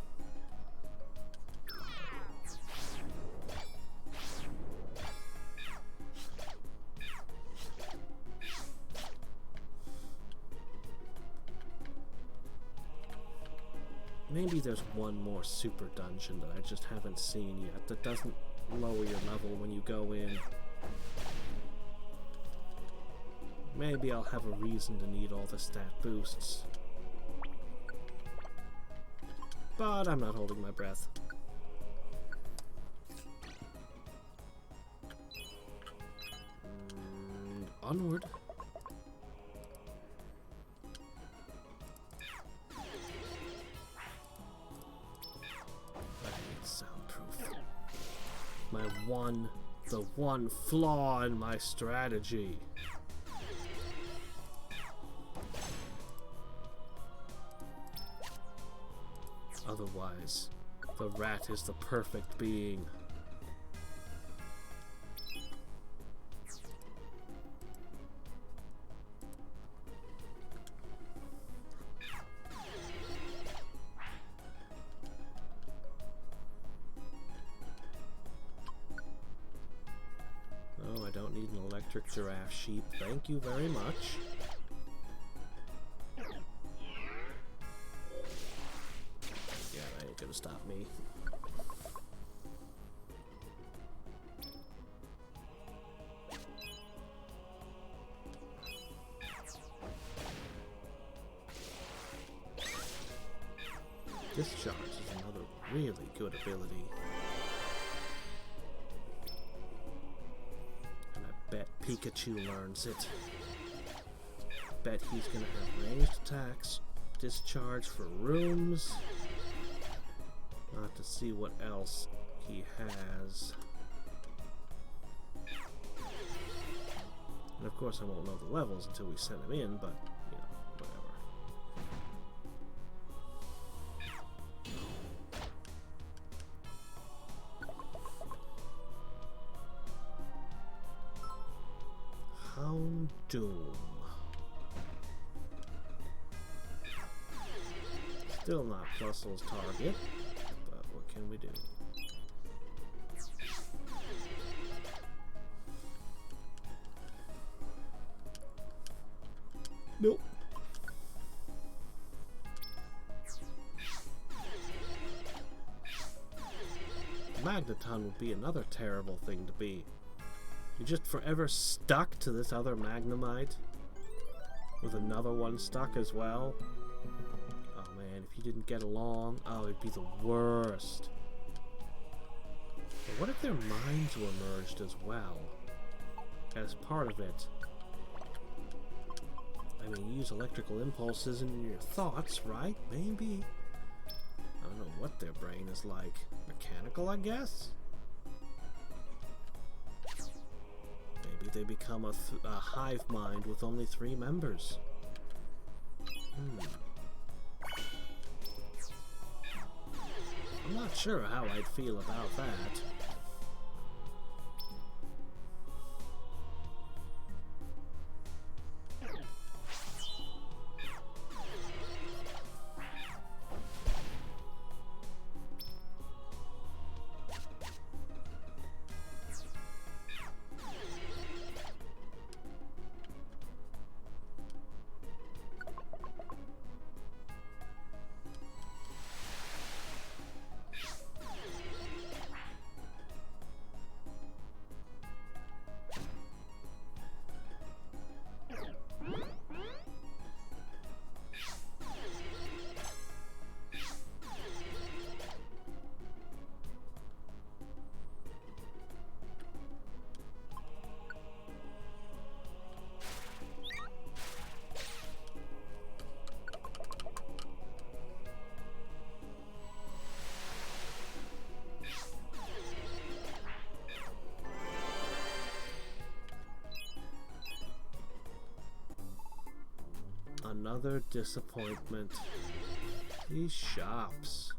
Maybe there's one more super dungeon that I just haven't seen yet that doesn't lower your level when you go in. Maybe I'll have a reason to need all the stat boosts. But I'm not holding my breath. Onward. Soundproof. The one flaw in my strategy. Otherwise, the rat is the perfect being. Oh, I don't need an electric giraffe sheep. Thank you very much. Yeah, that ain't gonna stop me. Discharge is another really good ability. And I bet Pikachu learns it. Bet he's gonna have ranged attacks, discharge for rooms. Not to see what else he has. And of course I won't know the levels until we send him in, but, you know, whatever. Houndoom. Still not Plusle's target, but what can we do? Nope. Magneton would be another terrible thing to be. You're just forever stuck to this other Magnemite with another one stuck as well. Oh man, if you didn't get along, oh, it'd be the worst. But what if their minds were merged as well? As part of it. I mean, you use electrical impulses in your thoughts, right? Maybe. I don't know what their brain is like. Mechanical, I guess? Maybe they become a hive mind with only 3 members. I'm not sure how I'd feel about that. another disappointment. These shops.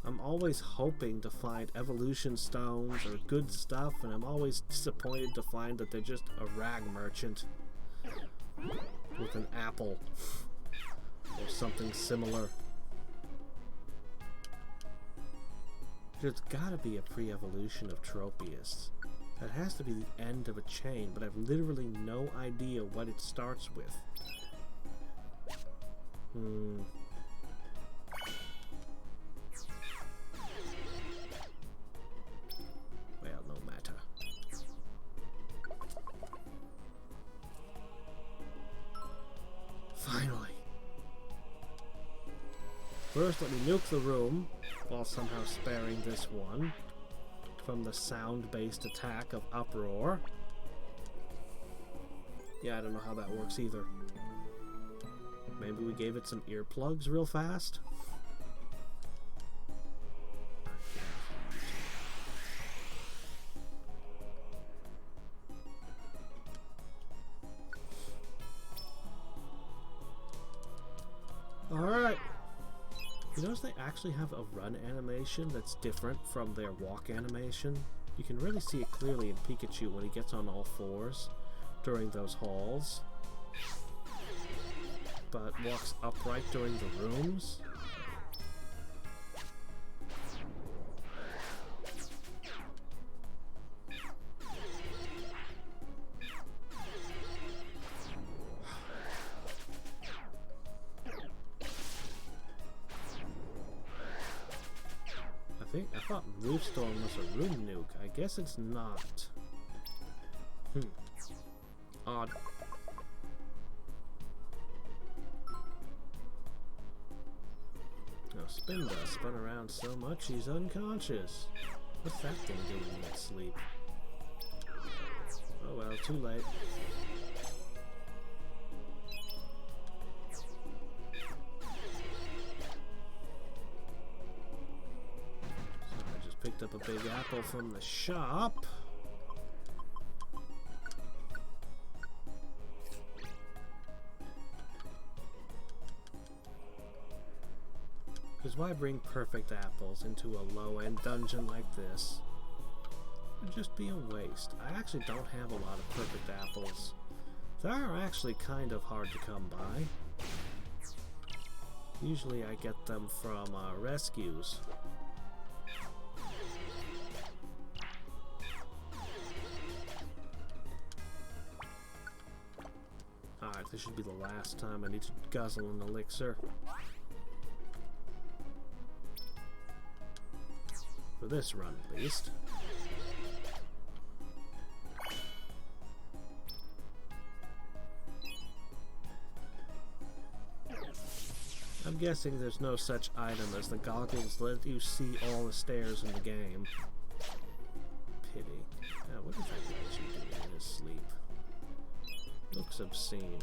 I'm always hoping to find evolution stones or good stuff, and I'm always disappointed to find that they're just a rag merchant with an apple or something similar. There's gotta be a pre-evolution of Tropius. That has to be the end of a chain, but I've literally no idea what it starts with. Well, no matter. Finally. First, let me nuke the room, while somehow sparing this one from the sound-based attack of Uproar. Yeah, I don't know how that works either. Maybe we gave it some earplugs real fast? Alright. You notice they actually have a run animation that's different from their walk animation? You can really see it clearly in Pikachu when he gets on all fours during those halls, but walks upright during the rooms. I thought Moonstorm was a room nuke. I guess it's not. Odd. Now Spinda spun around so much he's unconscious. What's that thing doing in its sleep? Oh well, too late. Picked up a big apple from the shop. Because why bring perfect apples into a low-end dungeon like this? It would just be a waste. I actually don't have a lot of perfect apples. They are actually kind of hard to come by. Usually I get them from rescues. Alright, this should be the last time I need to guzzle an elixir. For this run, at least. I'm guessing there's no such item as the goggles that let you see all the stairs in the game. Pity. Now, what does that let you do in his sleep? Looks obscene.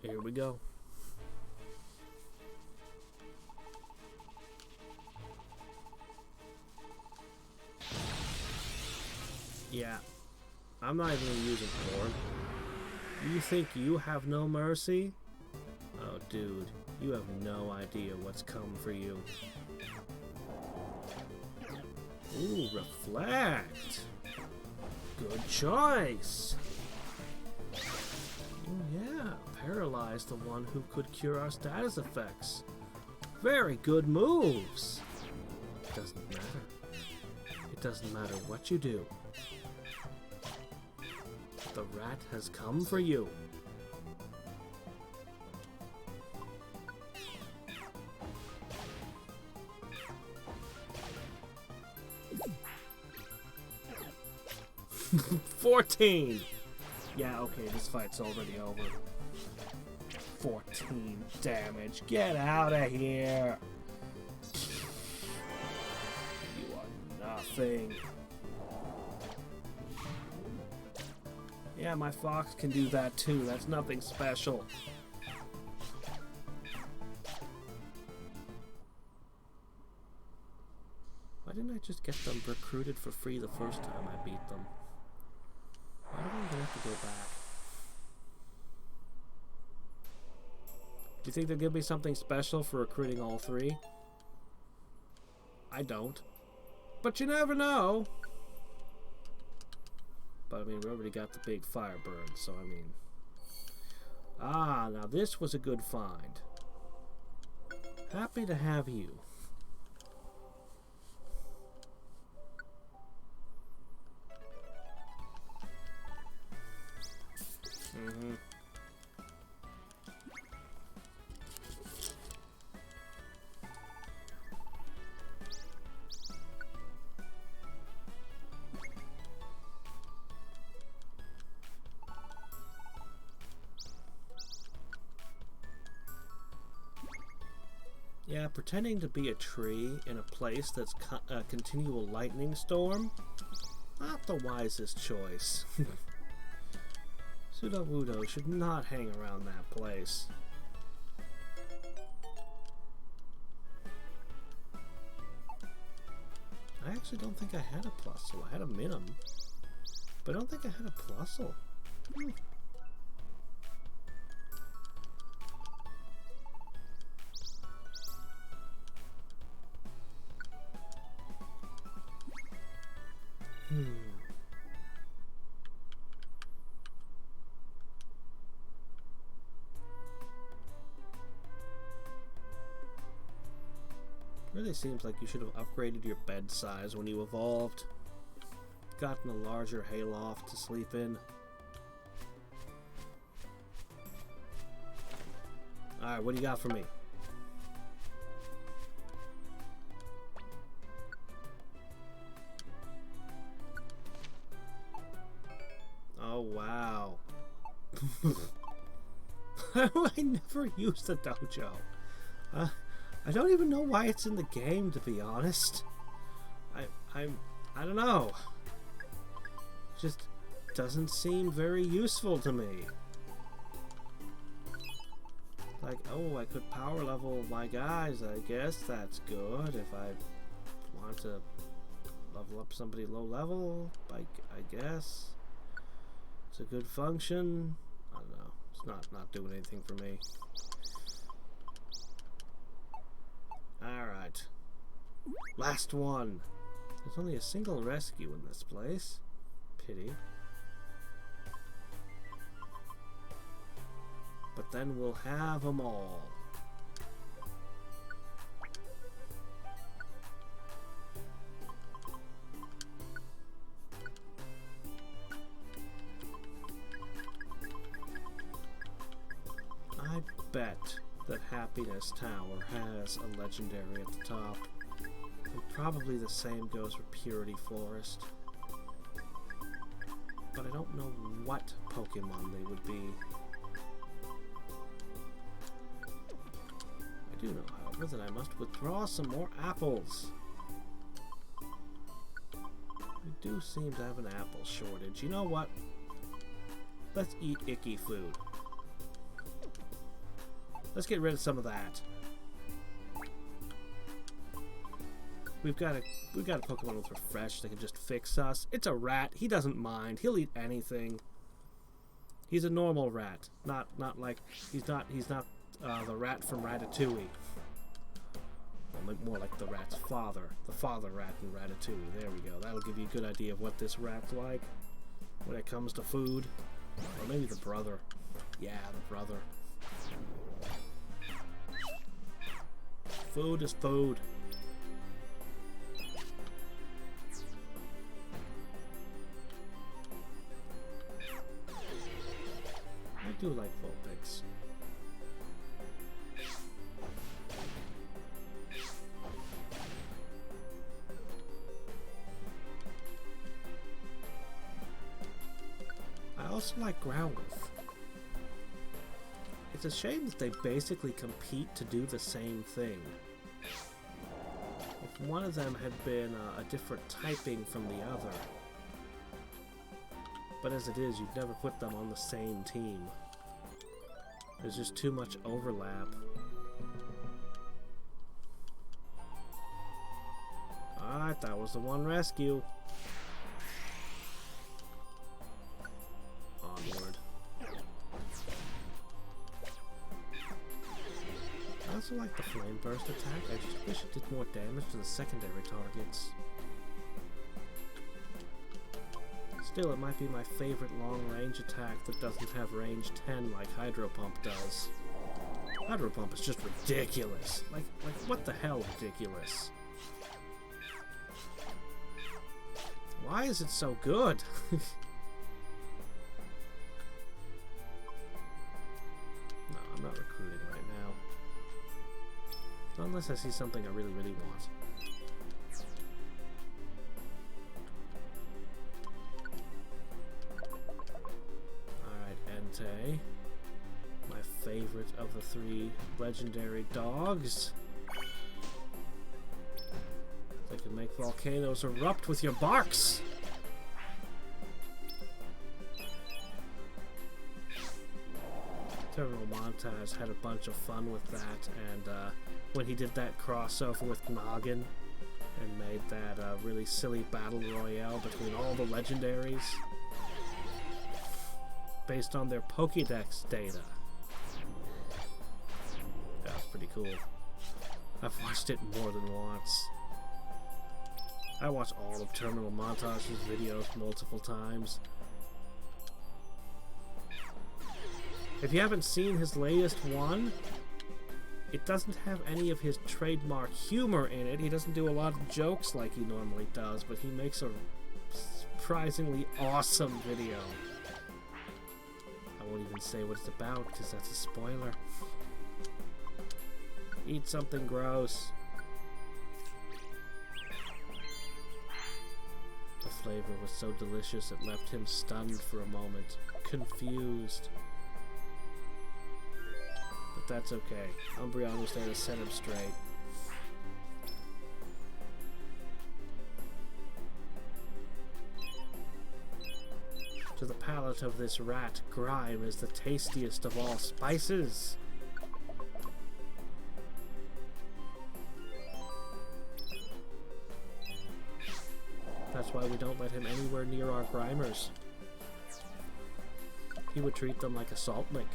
Here we go. Yeah, I'm not even gonna use it for. You think you have no mercy? Oh, dude, you have no idea what's come for you. Ooh, reflect. Good choice. Oh yeah, paralyze the one who could cure our status effects. Very good moves. It doesn't matter. It doesn't matter what you do. The rat has come for you. $14. Yeah, okay, this fight's already over. 14 damage. Get out of here. You are nothing. Yeah, my fox can do that too. That's nothing special. Why didn't I just get them recruited for free the first time I beat them? Why do I even have to go back? Do you think they'll give me something special for recruiting all three? I don't. But you never know. But I mean, we already got the big Firebird, so I mean... Ah, now this was a good find. Happy to have you. Mm-hmm. Yeah, pretending to be a tree in a place that's a continual lightning storm, not the wisest choice. Sudowoodo should not hang around that place. I actually don't think I had a Plusle. I had a Minim, but I don't think I had a Plusle. Really seems like you should have upgraded your bed size when you evolved. Gotten a larger hayloft to sleep in. Alright, what do you got for me? Oh, wow. I never used the dojo. I don't even know why it's in the game, to be honest. I don't know. Just doesn't seem very useful to me. Like, oh, I could power level my guys. I guess that's good. If I want to level up somebody low level, I guess it's a good function. I don't know. It's not doing anything for me. Alright. Last one. There's only a single rescue in this place. Pity. But then we'll have them all. I bet that Happiness Tower has a legendary at the top. And probably the same goes for Purity Forest. But I don't know what Pokemon they would be. I do know, however, that I must withdraw some more apples. We do seem to have an apple shortage. You know what? Let's eat icky food. Let's get rid of some of that. We've got a Pokemon with Refresh that can just fix us. It's a rat. He doesn't mind. He'll eat anything. He's a normal rat. Not like he's not the rat from Ratatouille. Well, more like the rat's father. The father rat in Ratatouille. There we go. That'll give you a good idea of what this rat's like when it comes to food. Or maybe the brother. Yeah, the brother. Food is food. also like Growlithe. It's a shame that they basically compete to do the same thing. If one of them had been a different typing from the other. But as it is, you'd never put them on the same team. There's just too much overlap. Alright, that was the one rescue. Onward. I also like the flame burst attack. I just wish it did more damage to the secondary targets. Still, it might be my favorite long-range attack that doesn't have range 10 like Hydro Pump does. Hydro Pump is just ridiculous. Like what the hell ridiculous? Why is it so good? No, I'm not recruiting right now. Unless I see something I really, really want. My favorite of the 3 legendary dogs. They can make volcanoes erupt with your barks! Terminal Montage had a bunch of fun with that, and when he did that crossover with Noggin and made that really silly battle royale between all the legendaries based on their Pokédex data. That was pretty cool. I've watched it more than once. I watch all of Terminal Montage's videos multiple times. If you haven't seen his latest one, it doesn't have any of his trademark humor in it. He doesn't do a lot of jokes like he normally does, but he makes a surprisingly awesome video. I won't even say what it's about, because that's a spoiler. Eat something gross. The flavor was so delicious it left him stunned for a moment, confused. But that's okay. Umbreon was there to set him straight. To the palate of this rat, grime is the tastiest of all spices. That's why we don't let him anywhere near our Grimers. He would treat them like a salt lick.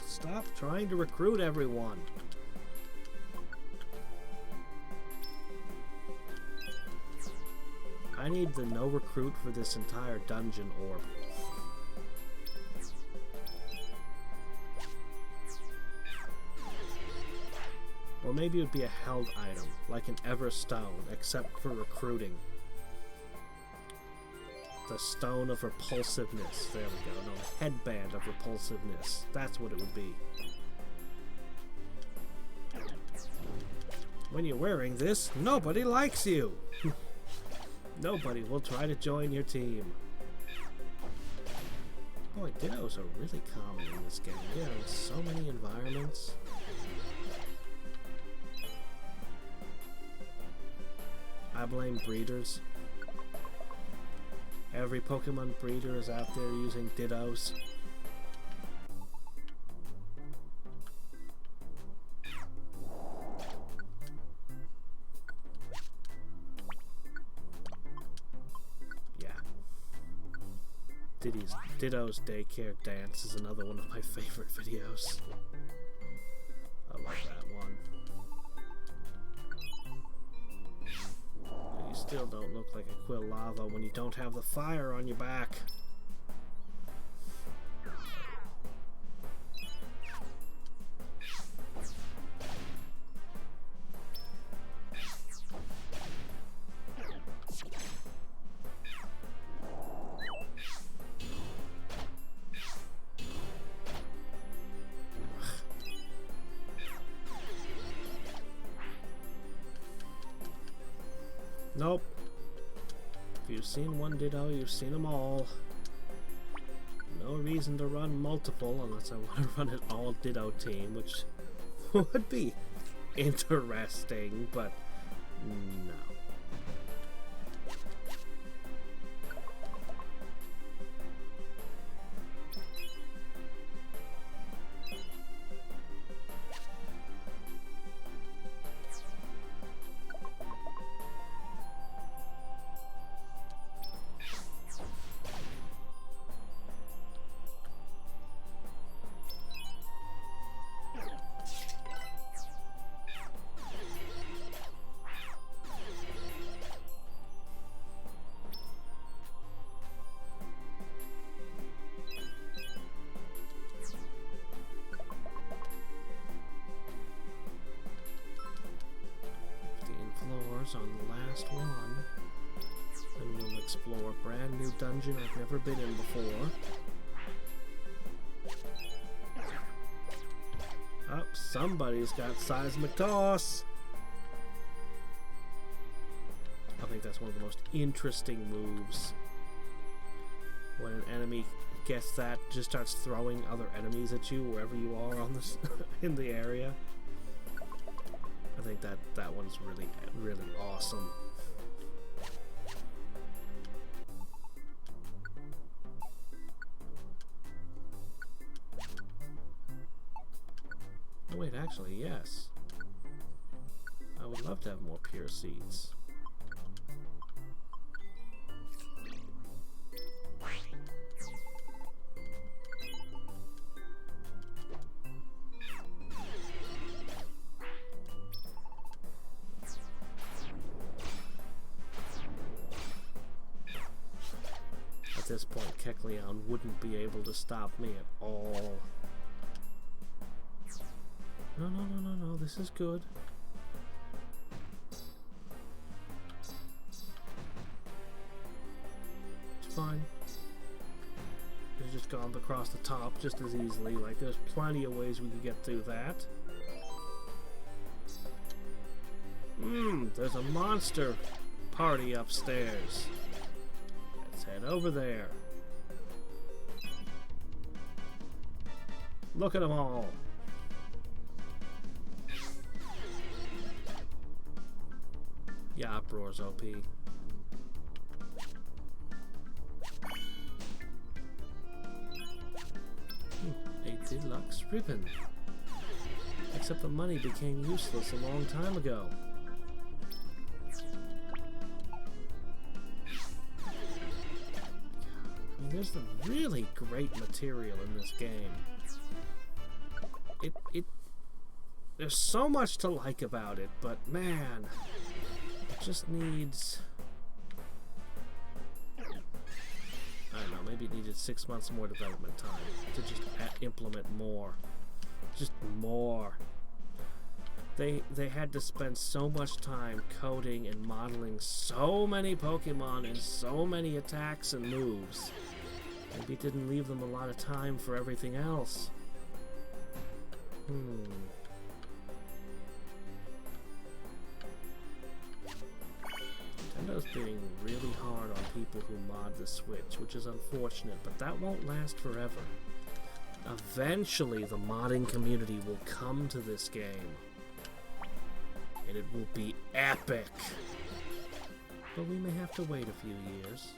Stop trying to recruit everyone. I need the no recruit for this entire dungeon orb. Or maybe it would be a held item, like an Everstone, except for recruiting. The Stone of Repulsiveness. There we go. No, the Headband of Repulsiveness. That's what it would be. When you're wearing this, nobody likes you! Nobody will try to join your team. Boy, Dittos are really common in this game. There are so many environments. I blame breeders. Every Pokemon breeder is out there using Dittos. Yeah. Ditto's Daycare Dance is another one of my favorite videos. I love that one. still don't look like a quill lava when you don't have the fire on your back. Nope. If you've seen one Ditto, you've seen them all. No reason to run multiple unless I want to run an all Ditto team, which would be interesting, but no. On the last one, and we'll explore a brand new dungeon I've never been in before. Oh, somebody's got seismic toss. I think that's one of the most interesting moves. When an enemy gets that, just starts throwing other enemies at you wherever you are on this in the area. I think that one's really awesome. Oh wait, actually, yes. I would love to have more pure seeds. At this point, Kecleon wouldn't be able to stop me at all. No, this is good. It's fine. It's just gone across the top just as easily. Like, there's plenty of ways we could get through that. There's a monster party upstairs. Let's head over there. Look at them all. Yeah, Uproar's OP. A deluxe ribbon. Except the money became useless a long time ago. I mean, there's some really great material in this game. There's so much to like about it, but man, it just needs, I don't know, maybe it needed 6 months more development time to just implement more. Just more. They had to spend so much time coding and modeling so many Pokemon and so many attacks and moves. Maybe it didn't leave them a lot of time for everything else. Nintendo's being really hard on people who mod the Switch, which is unfortunate, but that won't last forever. Eventually, the modding community will come to this game, and it will be epic. But we may have to wait a few years.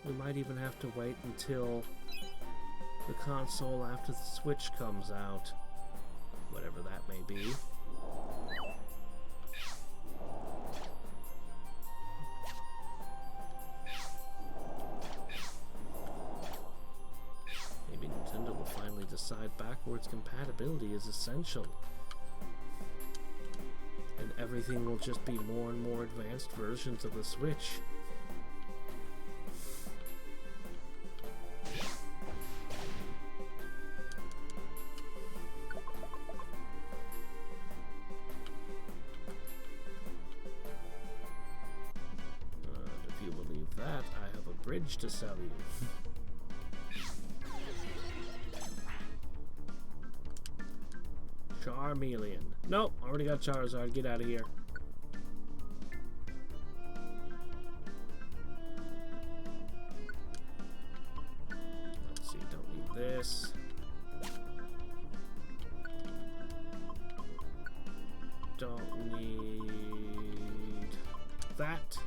We might even have to wait until the console after the Switch comes out. Whatever that may be. Maybe Nintendo will finally decide backwards compatibility is essential. And everything will just be more and more advanced versions of the Switch. If you believe that, I have a bridge to sell you. Charmeleon. Nope, already got Charizard. Get out of here. Let's see, don't need this. Don't need that.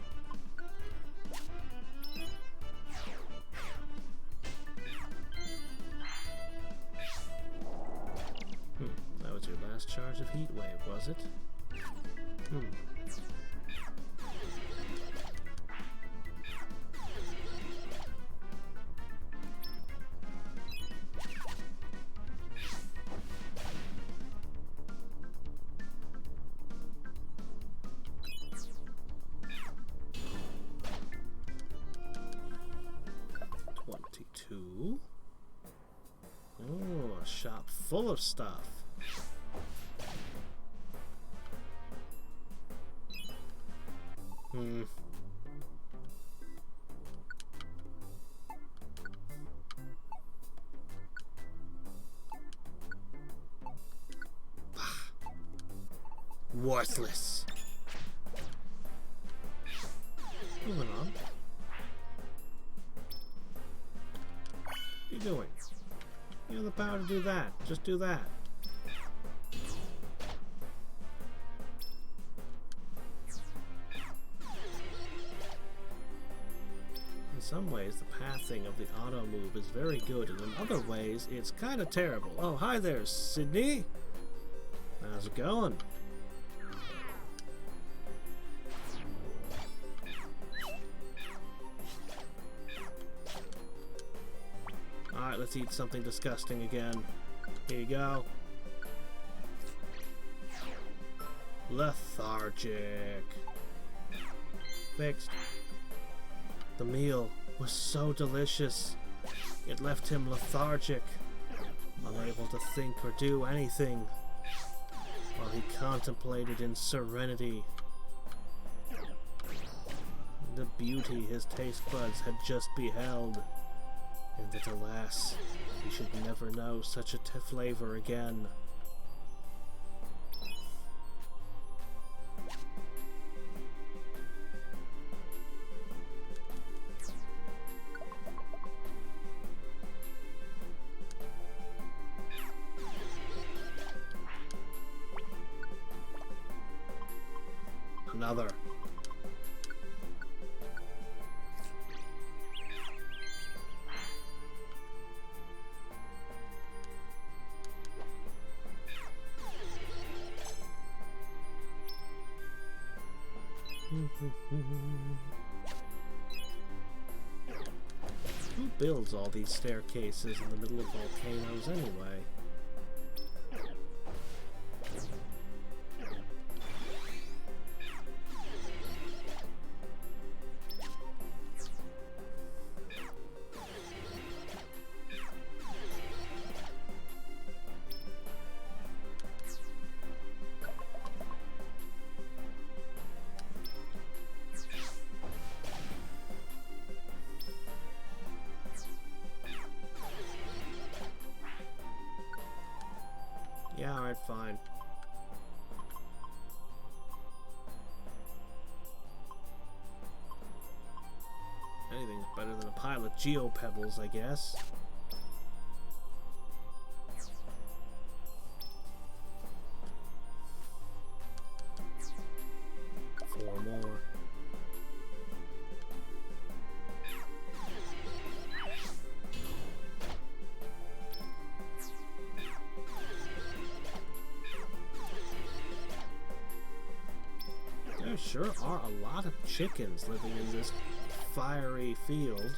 That was your last charge of Heat Wave, was it? Hmm. Oh, a shop full of stuff. Worthless. Moving on. What are you doing? You have the power to do that. Just do that. In some ways, the pathing of the auto move is very good, and in other ways, it's kind of terrible. Oh, hi there, Sydney. How's it going? Alright, let's eat something disgusting again. Here you go. Lethargic. Fixed. The meal was so delicious. It left him lethargic, unable to think or do anything, while he contemplated in serenity the beauty his taste buds had just beheld. And that, alas, he should never know such a flavor again. Another. Who builds all these staircases in the middle of volcanoes anyway? Yeah, alright, fine. Anything's better than a pile of geopebbles, I guess. Four more. There sure are a lot of chickens living in this fiery field.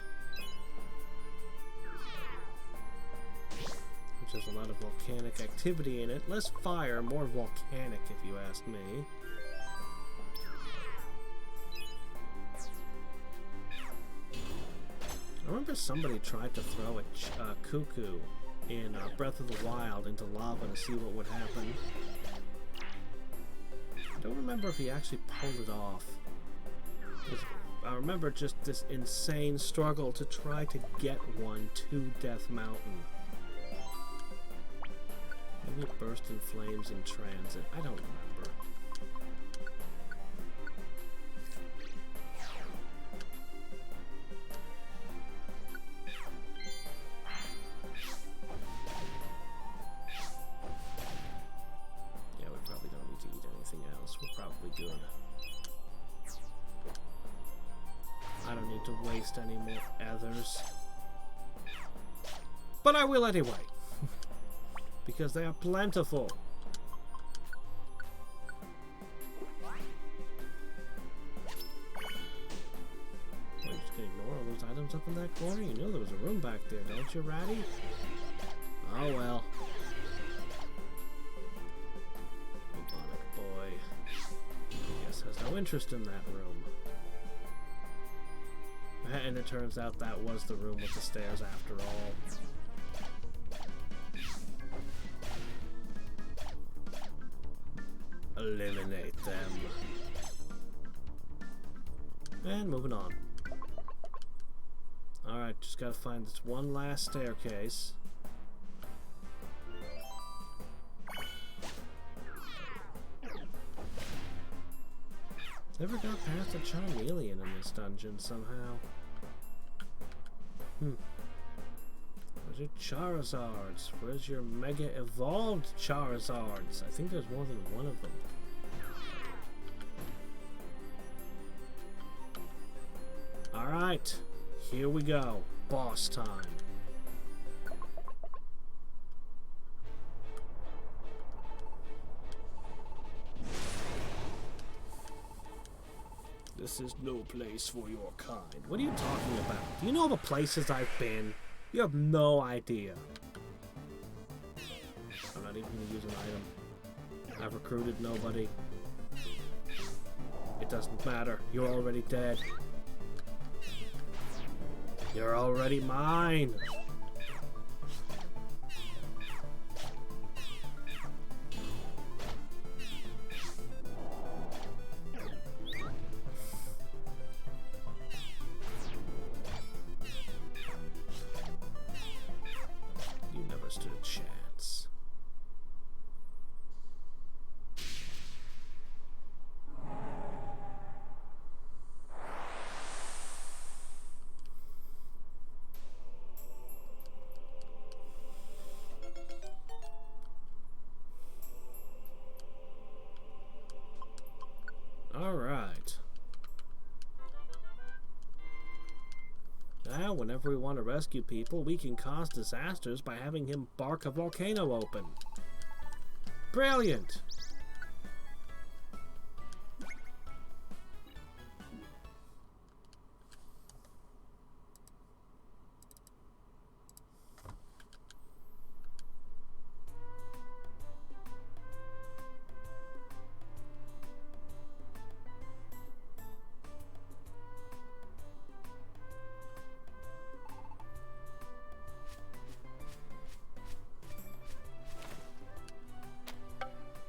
Which has a lot of volcanic activity in it. Less fire, more volcanic, if you ask me. remember somebody tried to throw a cuckoo in Breath of the Wild into lava to see what would happen. I don't remember if he actually pulled it off. I remember just this insane struggle to try to get one to Death Mountain. Maybe it burst in flames in transit. I don't remember. Yeah, we probably don't need to eat anything else. We're probably good. I don't need to waste any more ethers. But I will anyway. Because they are plentiful. Well, you just gonna ignore all those items up in that corner? You knew there was a room back there, don't you, Ratty? Oh well. Robotic boy. I guess has no interest in that room. And it turns out that was the room with the stairs after all. Eliminate them. And moving on. Alright, just gotta find this one last staircase. Never got past a Charmeleon in this dungeon somehow. Where's your Charizards? Where's your Mega Evolved Charizards? I think there's more than one of them. Alright, here we go. Boss time. This is no place for your kind. What are you talking about? Do you know the places I've been? You have no idea. I'm not even going to use an item. I've recruited nobody. It doesn't matter. You're already dead. You're already mine. Alright. Now, whenever we want to rescue people, we can cause disasters by having him bark a volcano open. Brilliant!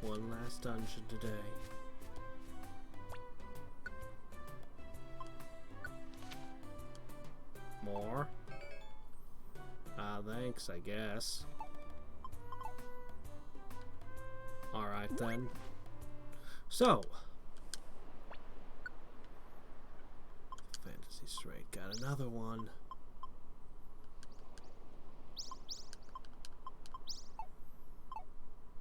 One last dungeon today. More? Thanks, I guess. Alright then. So. Fantasy Straight got another one.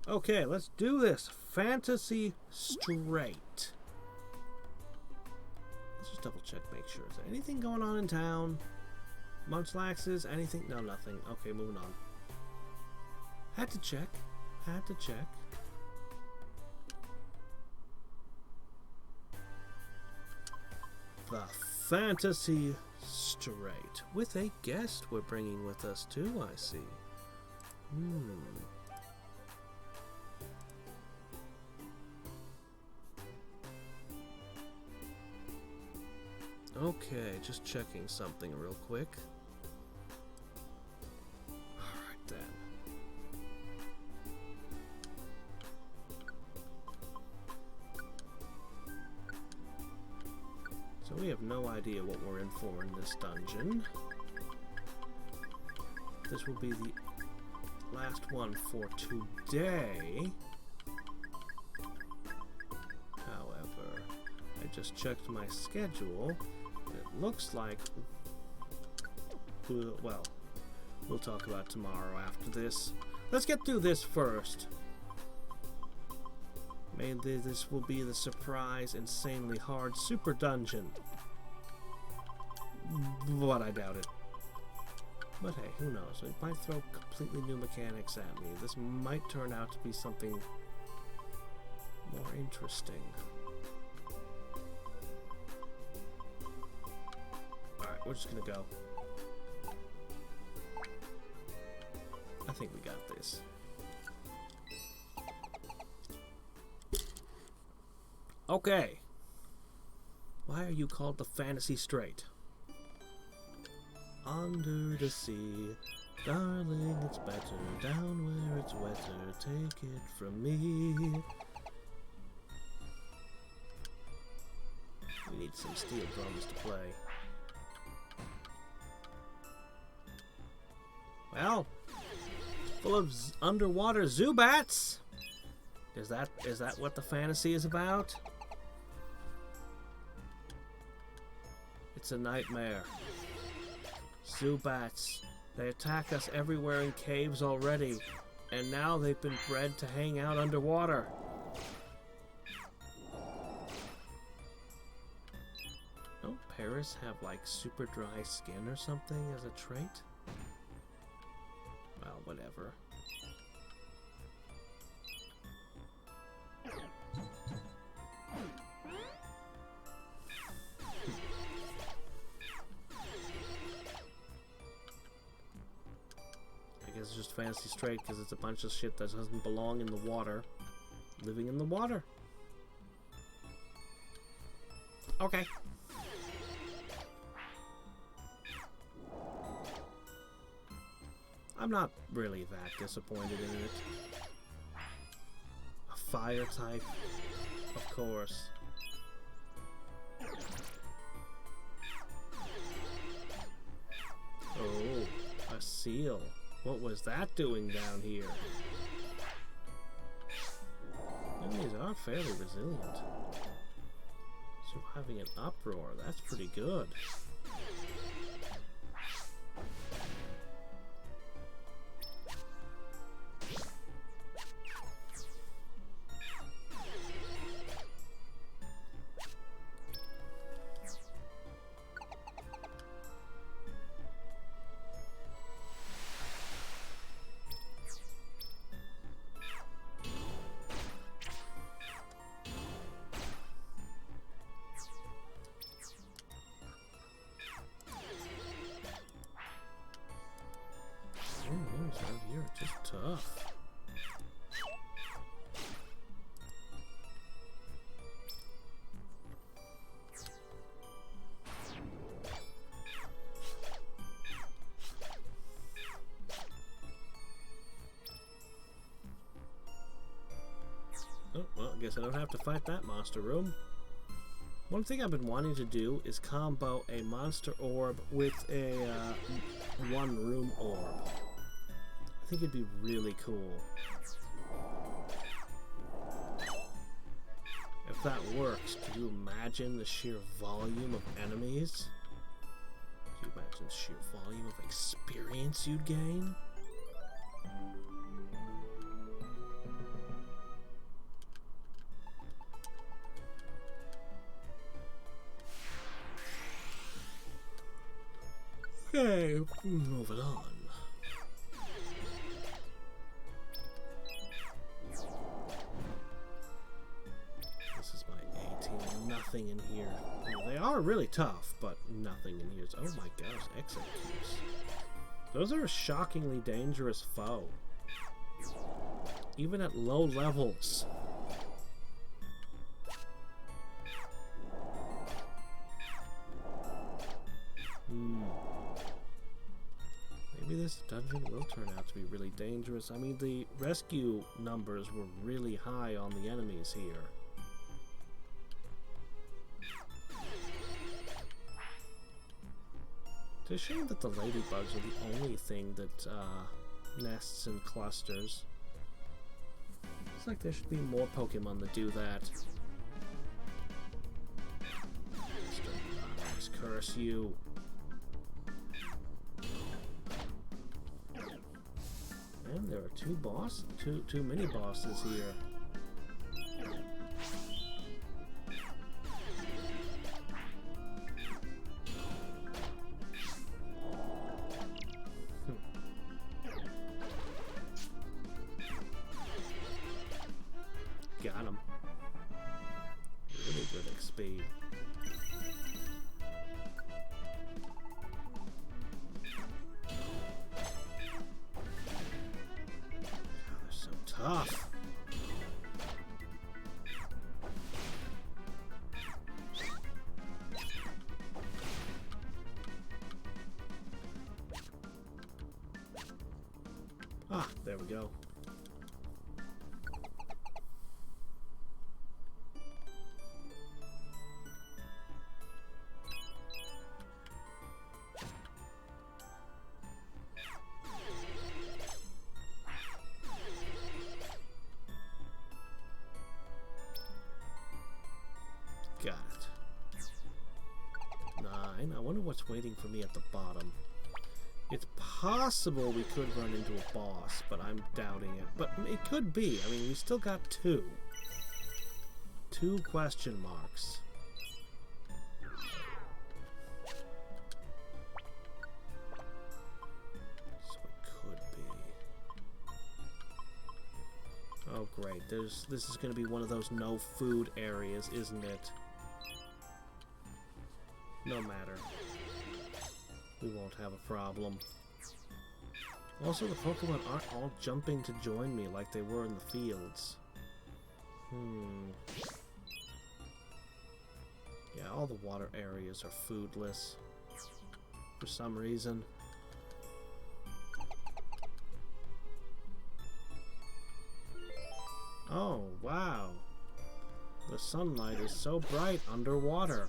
Okay, let's do this. Fantasy Straight. Let's just double check, make sure. Is there anything going on in town? Munchlaxes? Anything? No, nothing. Okay, moving on. Had to check. Had to check. The Fantasy Straight. With a guest we're bringing with us too, I see. Okay, just checking something real quick. no idea what we're in for in this dungeon. This will be the last one for today. However, I just checked my schedule, and it looks like, well, we'll talk about tomorrow after this. Let's get through this first. Maybe this will be the surprise, insanely hard super dungeon. But I doubt it. But hey, who knows? It might throw completely new mechanics at me. This might turn out to be something more interesting. Alright, we're just gonna go. I think we got this. Okay. Why are you called the Fantasy Strait? Under the sea, darling, it's better down where it's wetter. Take it from me. We need some steel drums to play. Well, full of underwater Zubats. Is that what the fantasy is about? It's a nightmare. Zubats. They attack us everywhere in caves already, and now they've been bred to hang out underwater. Don't Paris have like super dry skin or something as a trait? Well, whatever. It's just Fantasy Strait because it's a bunch of shit that doesn't belong in the water living in the water. Okay. I'm not really that disappointed in it. A fire type, of course. Oh, a seal. What was that doing down here? Enemies are fairly resilient. So having an uproar, that's pretty good. Out here are just tough. Oh, well, I guess I don't have to fight that monster room. One thing I've been wanting to do is combo a monster orb with a one room orb. I think it'd be really cool. If that works, can you imagine the sheer volume of enemies? Can you imagine the sheer volume of experience you'd gain? Okay, moving on. Nothing in here. Well, they are really tough, but nothing in here. Oh my gosh, executes. Those are a shockingly dangerous foe. Even at low levels. Maybe this dungeon will turn out to be really dangerous. I mean, the rescue numbers were really high on the enemies here. It's a shame that the ladybugs are the only thing that nests in clusters. It's like there should be more Pokemon that do that. Let's curse you. And there are two mini bosses here. Got him. Really good XP. They're so tough. Ah, there we go. Got it. 9. I wonder what's waiting for me at the bottom. It's possible we could run into a boss, but I'm doubting it. But it could be. I mean, we still got 2. 2 question marks. So it could be. Oh, great. This is going to be one of those no food areas, isn't it? No matter. We won't have a problem. Also, the Pokemon aren't all jumping to join me like they were in the fields. Yeah, all the water areas are foodless. For some reason. Oh, wow. The sunlight is so bright underwater.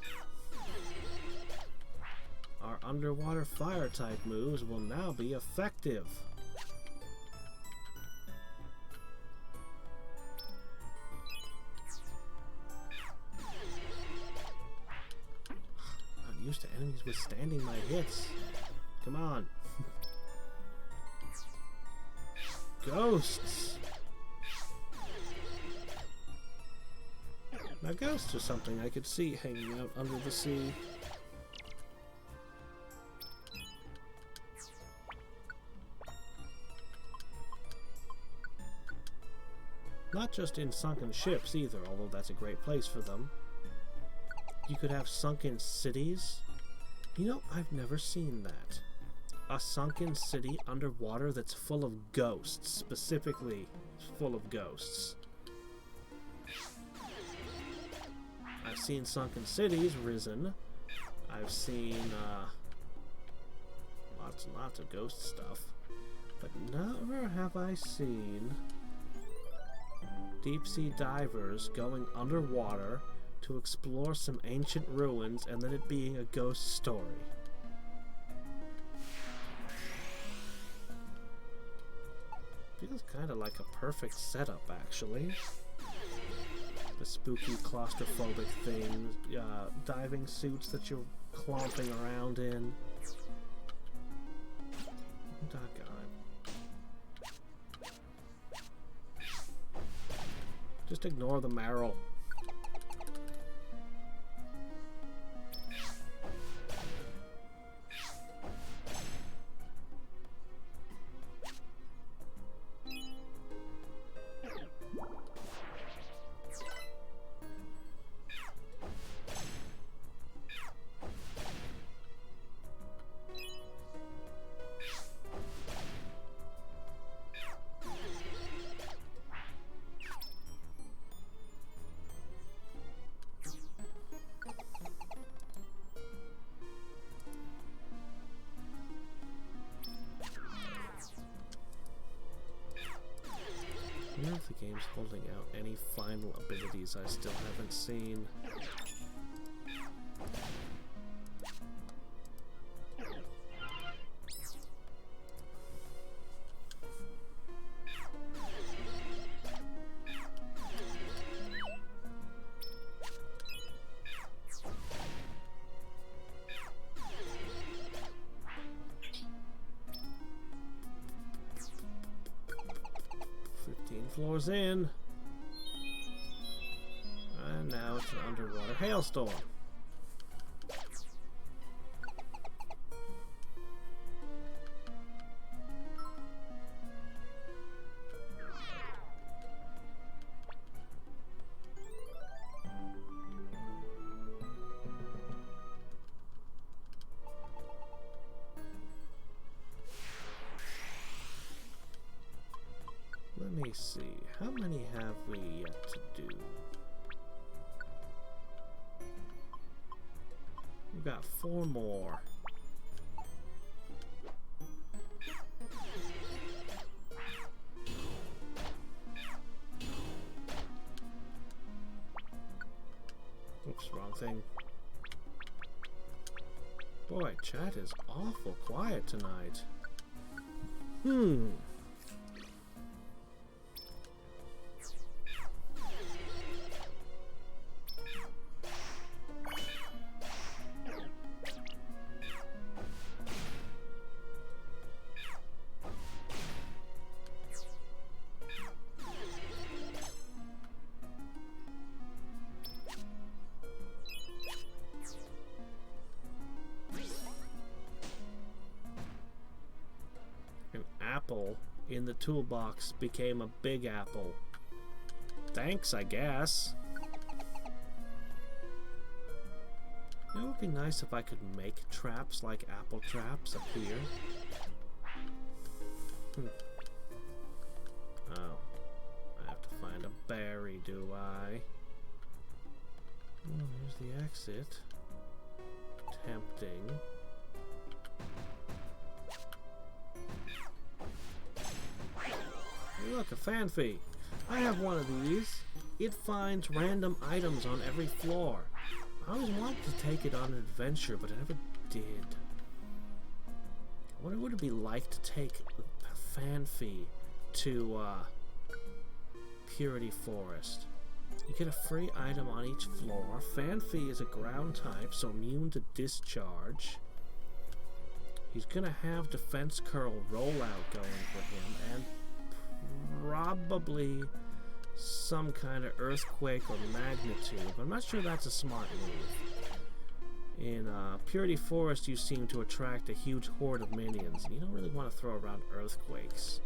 Our underwater fire type moves will now be effective. I'm not used to enemies withstanding my hits. Come on. Ghosts! Now ghosts are something I could see hanging out under the sea. Not just in sunken ships either, although that's a great place for them. You could have sunken cities. You know, I've never seen that. A sunken city underwater that's full of ghosts, specifically full of ghosts. I've seen sunken cities risen. I've seen lots and lots of ghost stuff. But never have I seen deep-sea divers going underwater to explore some ancient ruins and then it being a ghost story. Feels kind of like a perfect setup, actually. The spooky, claustrophobic things, diving suits that you're clomping around in. Doggone. Just ignore the marrow. I wonder if the game's holding out any final abilities I still haven't seen. floors in. And now it's an underwater hailstorm. Let me see, how many have we yet to do? We've got 4 more. Oops, wrong thing. Boy, chat is awful quiet tonight. Apple in the toolbox became a big apple. Thanks, I guess. It would be nice if I could make traps like apple traps appear. Oh, I have to find a berry, do I? Oh, here's the exit. Tempting. Look, a fanfy. I have one of these. It finds random items on every floor. I always wanted to take it on an adventure, but I never did. What would it be like to take a fanfy to Purity Forest? You get a free item on each floor. Fanfy is a ground type, so immune to discharge. He's gonna have Defense Curl rollout going for him, and probably some kind of earthquake or magnitude, but I'm not sure that's a smart move. In Purity Forest, you seem to attract a huge horde of minions, and you don't really want to throw around earthquakes.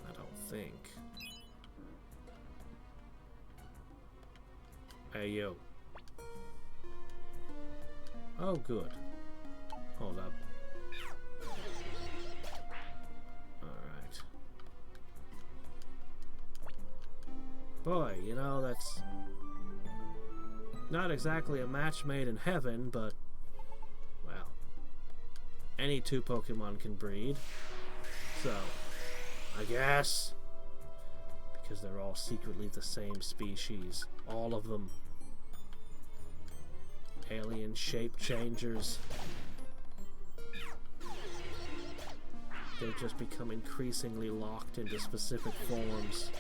I don't think. Hey, yo. Oh, good. Hold up. Boy, you know, that's not exactly a match made in heaven, but, well, any 2 Pokemon can breed. So, I guess, because they're all secretly the same species. All of them. Alien shape changers. They've just become increasingly locked into specific forms.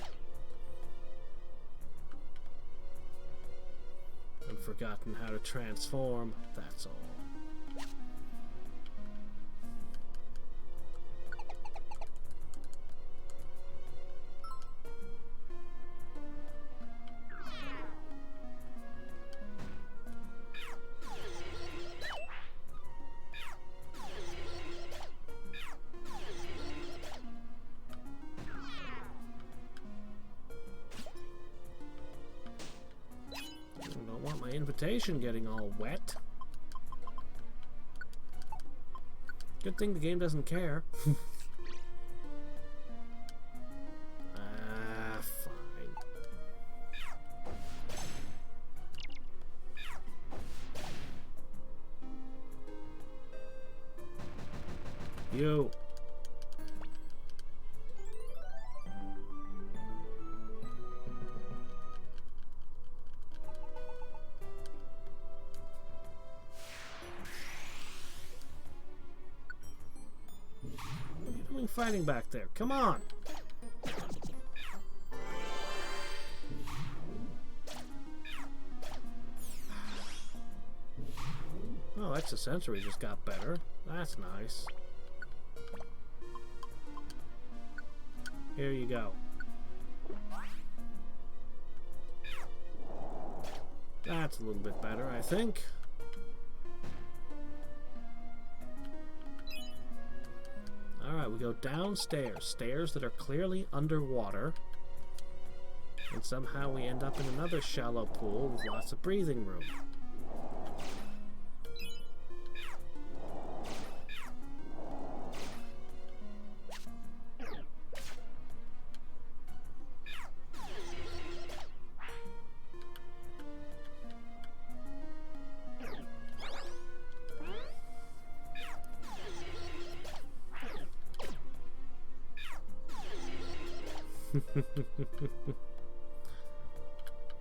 And forgotten how to transform, that's all. Invitation getting all wet. Good thing the game doesn't care. Fine. You. Fighting back there. Come on. Oh, Extra Sensory just got better. That's nice. Here you go. That's a little bit better, I think. Alright, we go downstairs. Stairs that are clearly underwater. And somehow we end up in another shallow pool with lots of breathing room.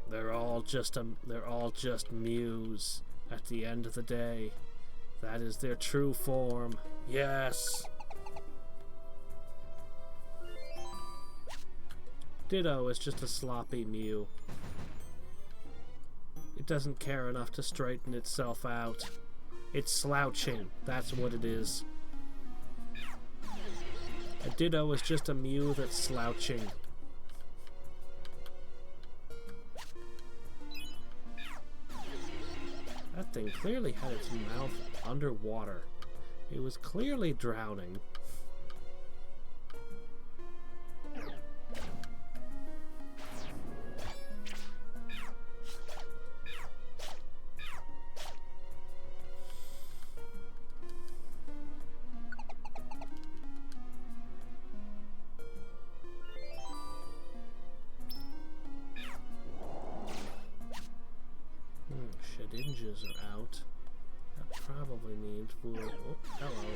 They're all just MEWs at the end of the day. That is their true form. Yes. Ditto is just a sloppy MEW. It doesn't care enough to straighten itself out. It's slouching. That's what it is. A Ditto is just a MEW that's slouching. That thing clearly had its mouth underwater. It was clearly drowning. Shedinjas are out. That probably means we'll... Oh, hello.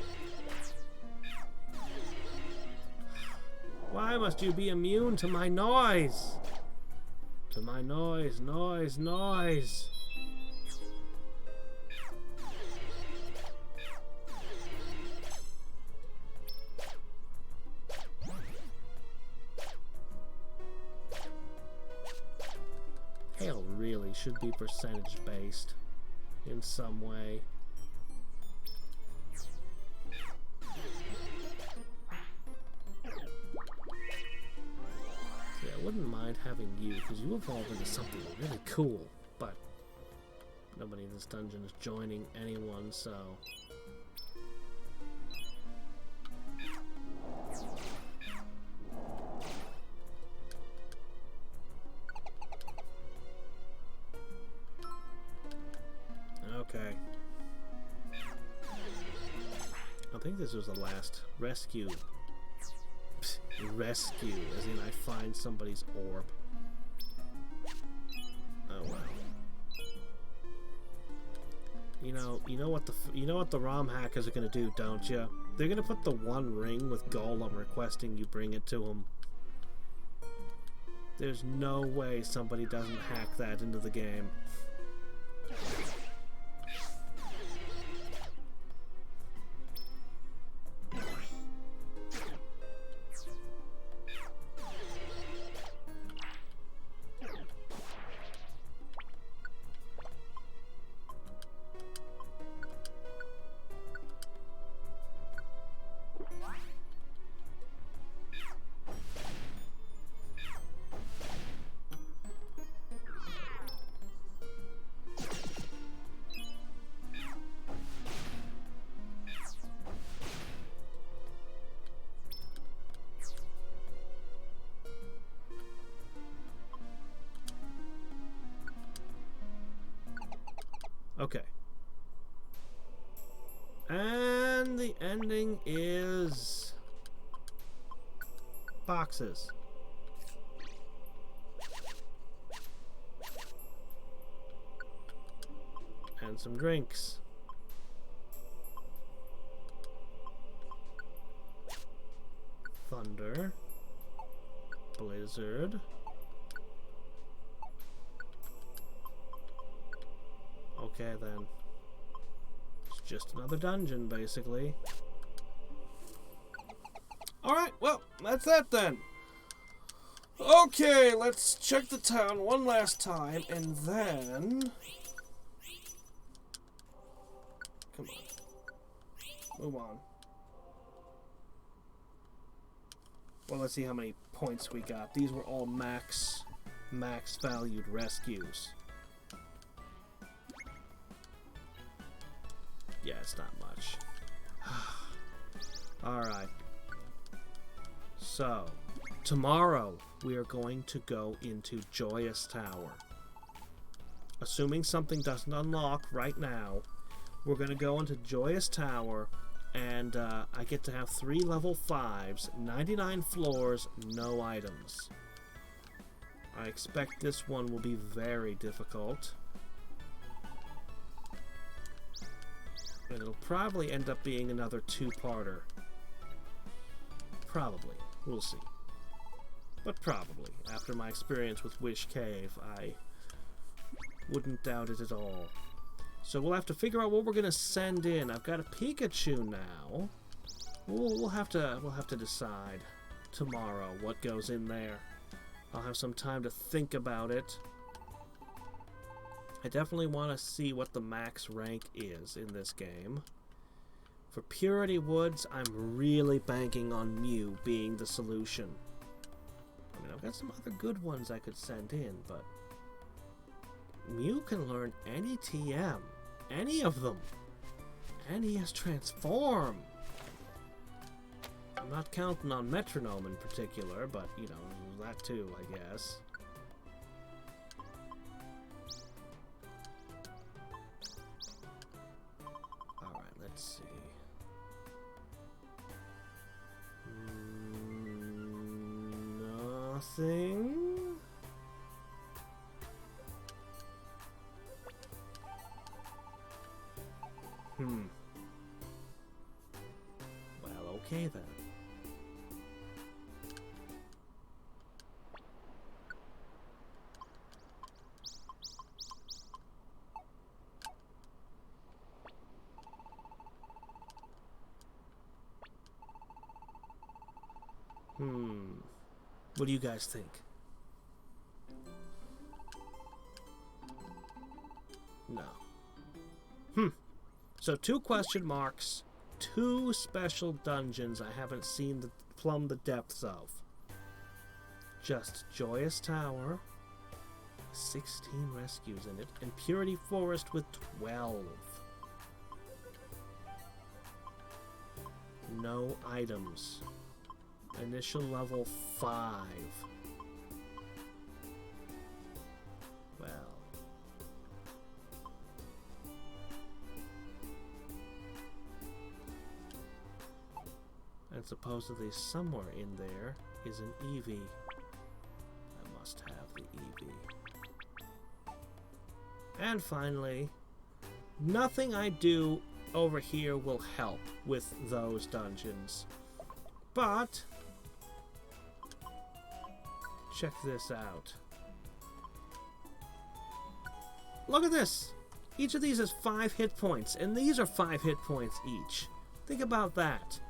Why must you be immune to my noise? To my noise, noise, noise. Hail really should be percentage based in some way. Yeah, I wouldn't mind having you, because you evolve into something really cool, but nobody in this dungeon is joining anyone, so... Okay. I think this was the last rescue. Rescue, as in I find somebody's orb. Oh wow. You know what the ROM hackers are gonna do, don't you? They're gonna put the one ring with Golem requesting you bring it to them. There's no way somebody doesn't hack that into the game. Okay. And the ending is... boxes. And some drinks. Thunder. Blizzard. Okay, then. It's just another dungeon, basically. Alright, well, that's that then. Okay, let's check the town one last time, and then... Come on. Move on. Well, let's see how many points we got. These were all max valued rescues. Yeah, it's not much. Alright. So, tomorrow we are going to go into Joyous Tower. Assuming something doesn't unlock right now, we're going to go into Joyous Tower, and I get to have 3 level 5s, 99 floors, no items. I expect this one will be very difficult. And it'll probably end up being another 2-parter. Probably. We'll see. But probably. After my experience with Wish Cave, I wouldn't doubt it at all. So we'll have to figure out what we're gonna send in. I've got a Pikachu now. We'll have to decide tomorrow what goes in there. I'll have some time to think about it. I definitely want to see what the max rank is in this game. For Purity Woods, I'm really banking on MEW being the solution. I mean, I've got some other good ones I could send in, but MEW can learn any TM. Any of them. And he has Transform. I'm not counting on Metronome in particular, but, you know, that too, I guess. Alright, let's see. Nothing. Well, okay then. What do you guys think? No. So 2 question marks, 2 special dungeons I haven't plumbed the depths of. Just Joyous Tower, 16 rescues in it, and Purity Forest with 12. No items. Initial level 5. Well. And supposedly somewhere in there is an Eevee. I must have the Eevee. And finally, nothing I do over here will help with those dungeons. But check this out. Look at this! Each of these has 5 hit points, and these are 5 hit points each. Think about that.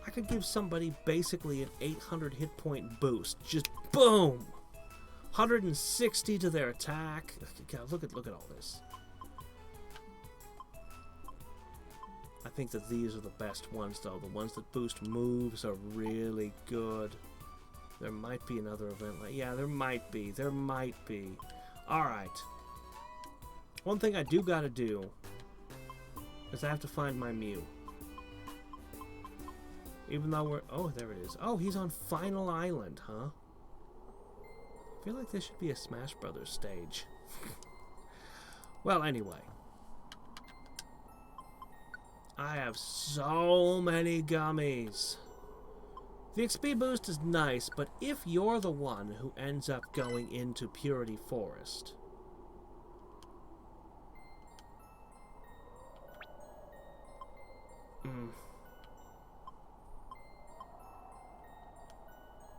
I could give somebody basically an 800 hit point boost. Just boom! 160 to their attack. God, look at all this. I think that these are the best ones, though. The ones that boost moves are really good. There might be another event like... Yeah, there might be. There might be. Alright. One thing I do gotta do is I have to find my MEW. Even though we're... Oh, there it is. Oh, he's on Final Island, huh? I feel like this should be a Smash Brothers stage. Well, anyway. I have so many gummies. The XP boost is nice, but if you're the one who ends up going into Purity Forest...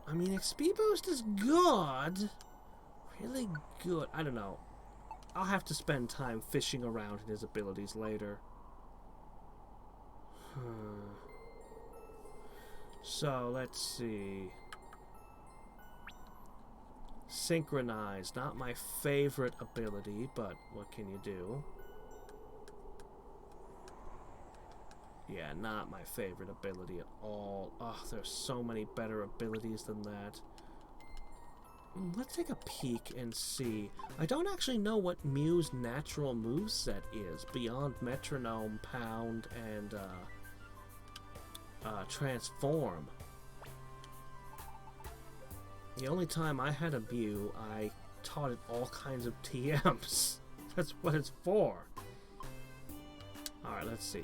I mean, XP boost is good. Really good. I don't know. I'll have to spend time fishing around in his abilities later. So, let's see. Synchronize. Not my favorite ability, but what can you do? Yeah, not my favorite ability at all. Oh, there's so many better abilities than that. Let's take a peek and see. I don't actually know what Mew's natural moveset is beyond Metronome, Pound, and Transform. The only time I had a Mew, I taught it all kinds of TMs. That's what it's for. Alright, let's see.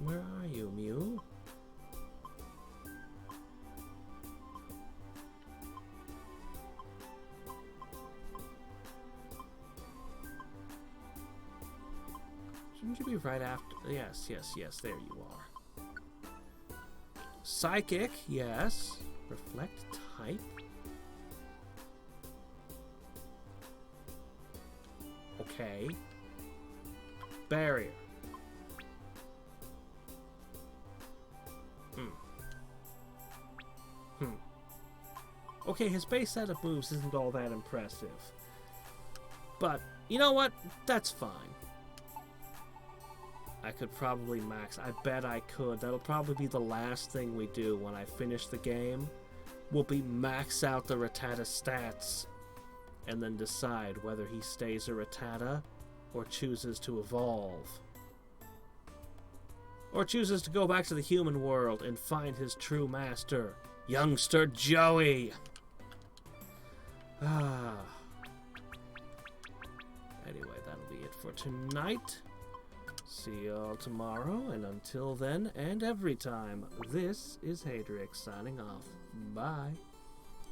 Where are you, Mew? Shouldn't you be right after? Yes, yes, yes, there you are. Psychic, yes. Reflect type. Okay. Barrier. Okay, his base set of moves isn't all that impressive. But, you know what? That's fine. I could probably max. I bet I could. That'll probably be the last thing we do when I finish the game. We'll be max out the Rattata stats and then decide whether he stays a Rattata or chooses to evolve. Or chooses to go back to the human world and find his true master, Youngster Joey. Anyway, that'll be it for tonight. See y'all tomorrow, and until then, and every time, this is Hadriex signing off. Bye.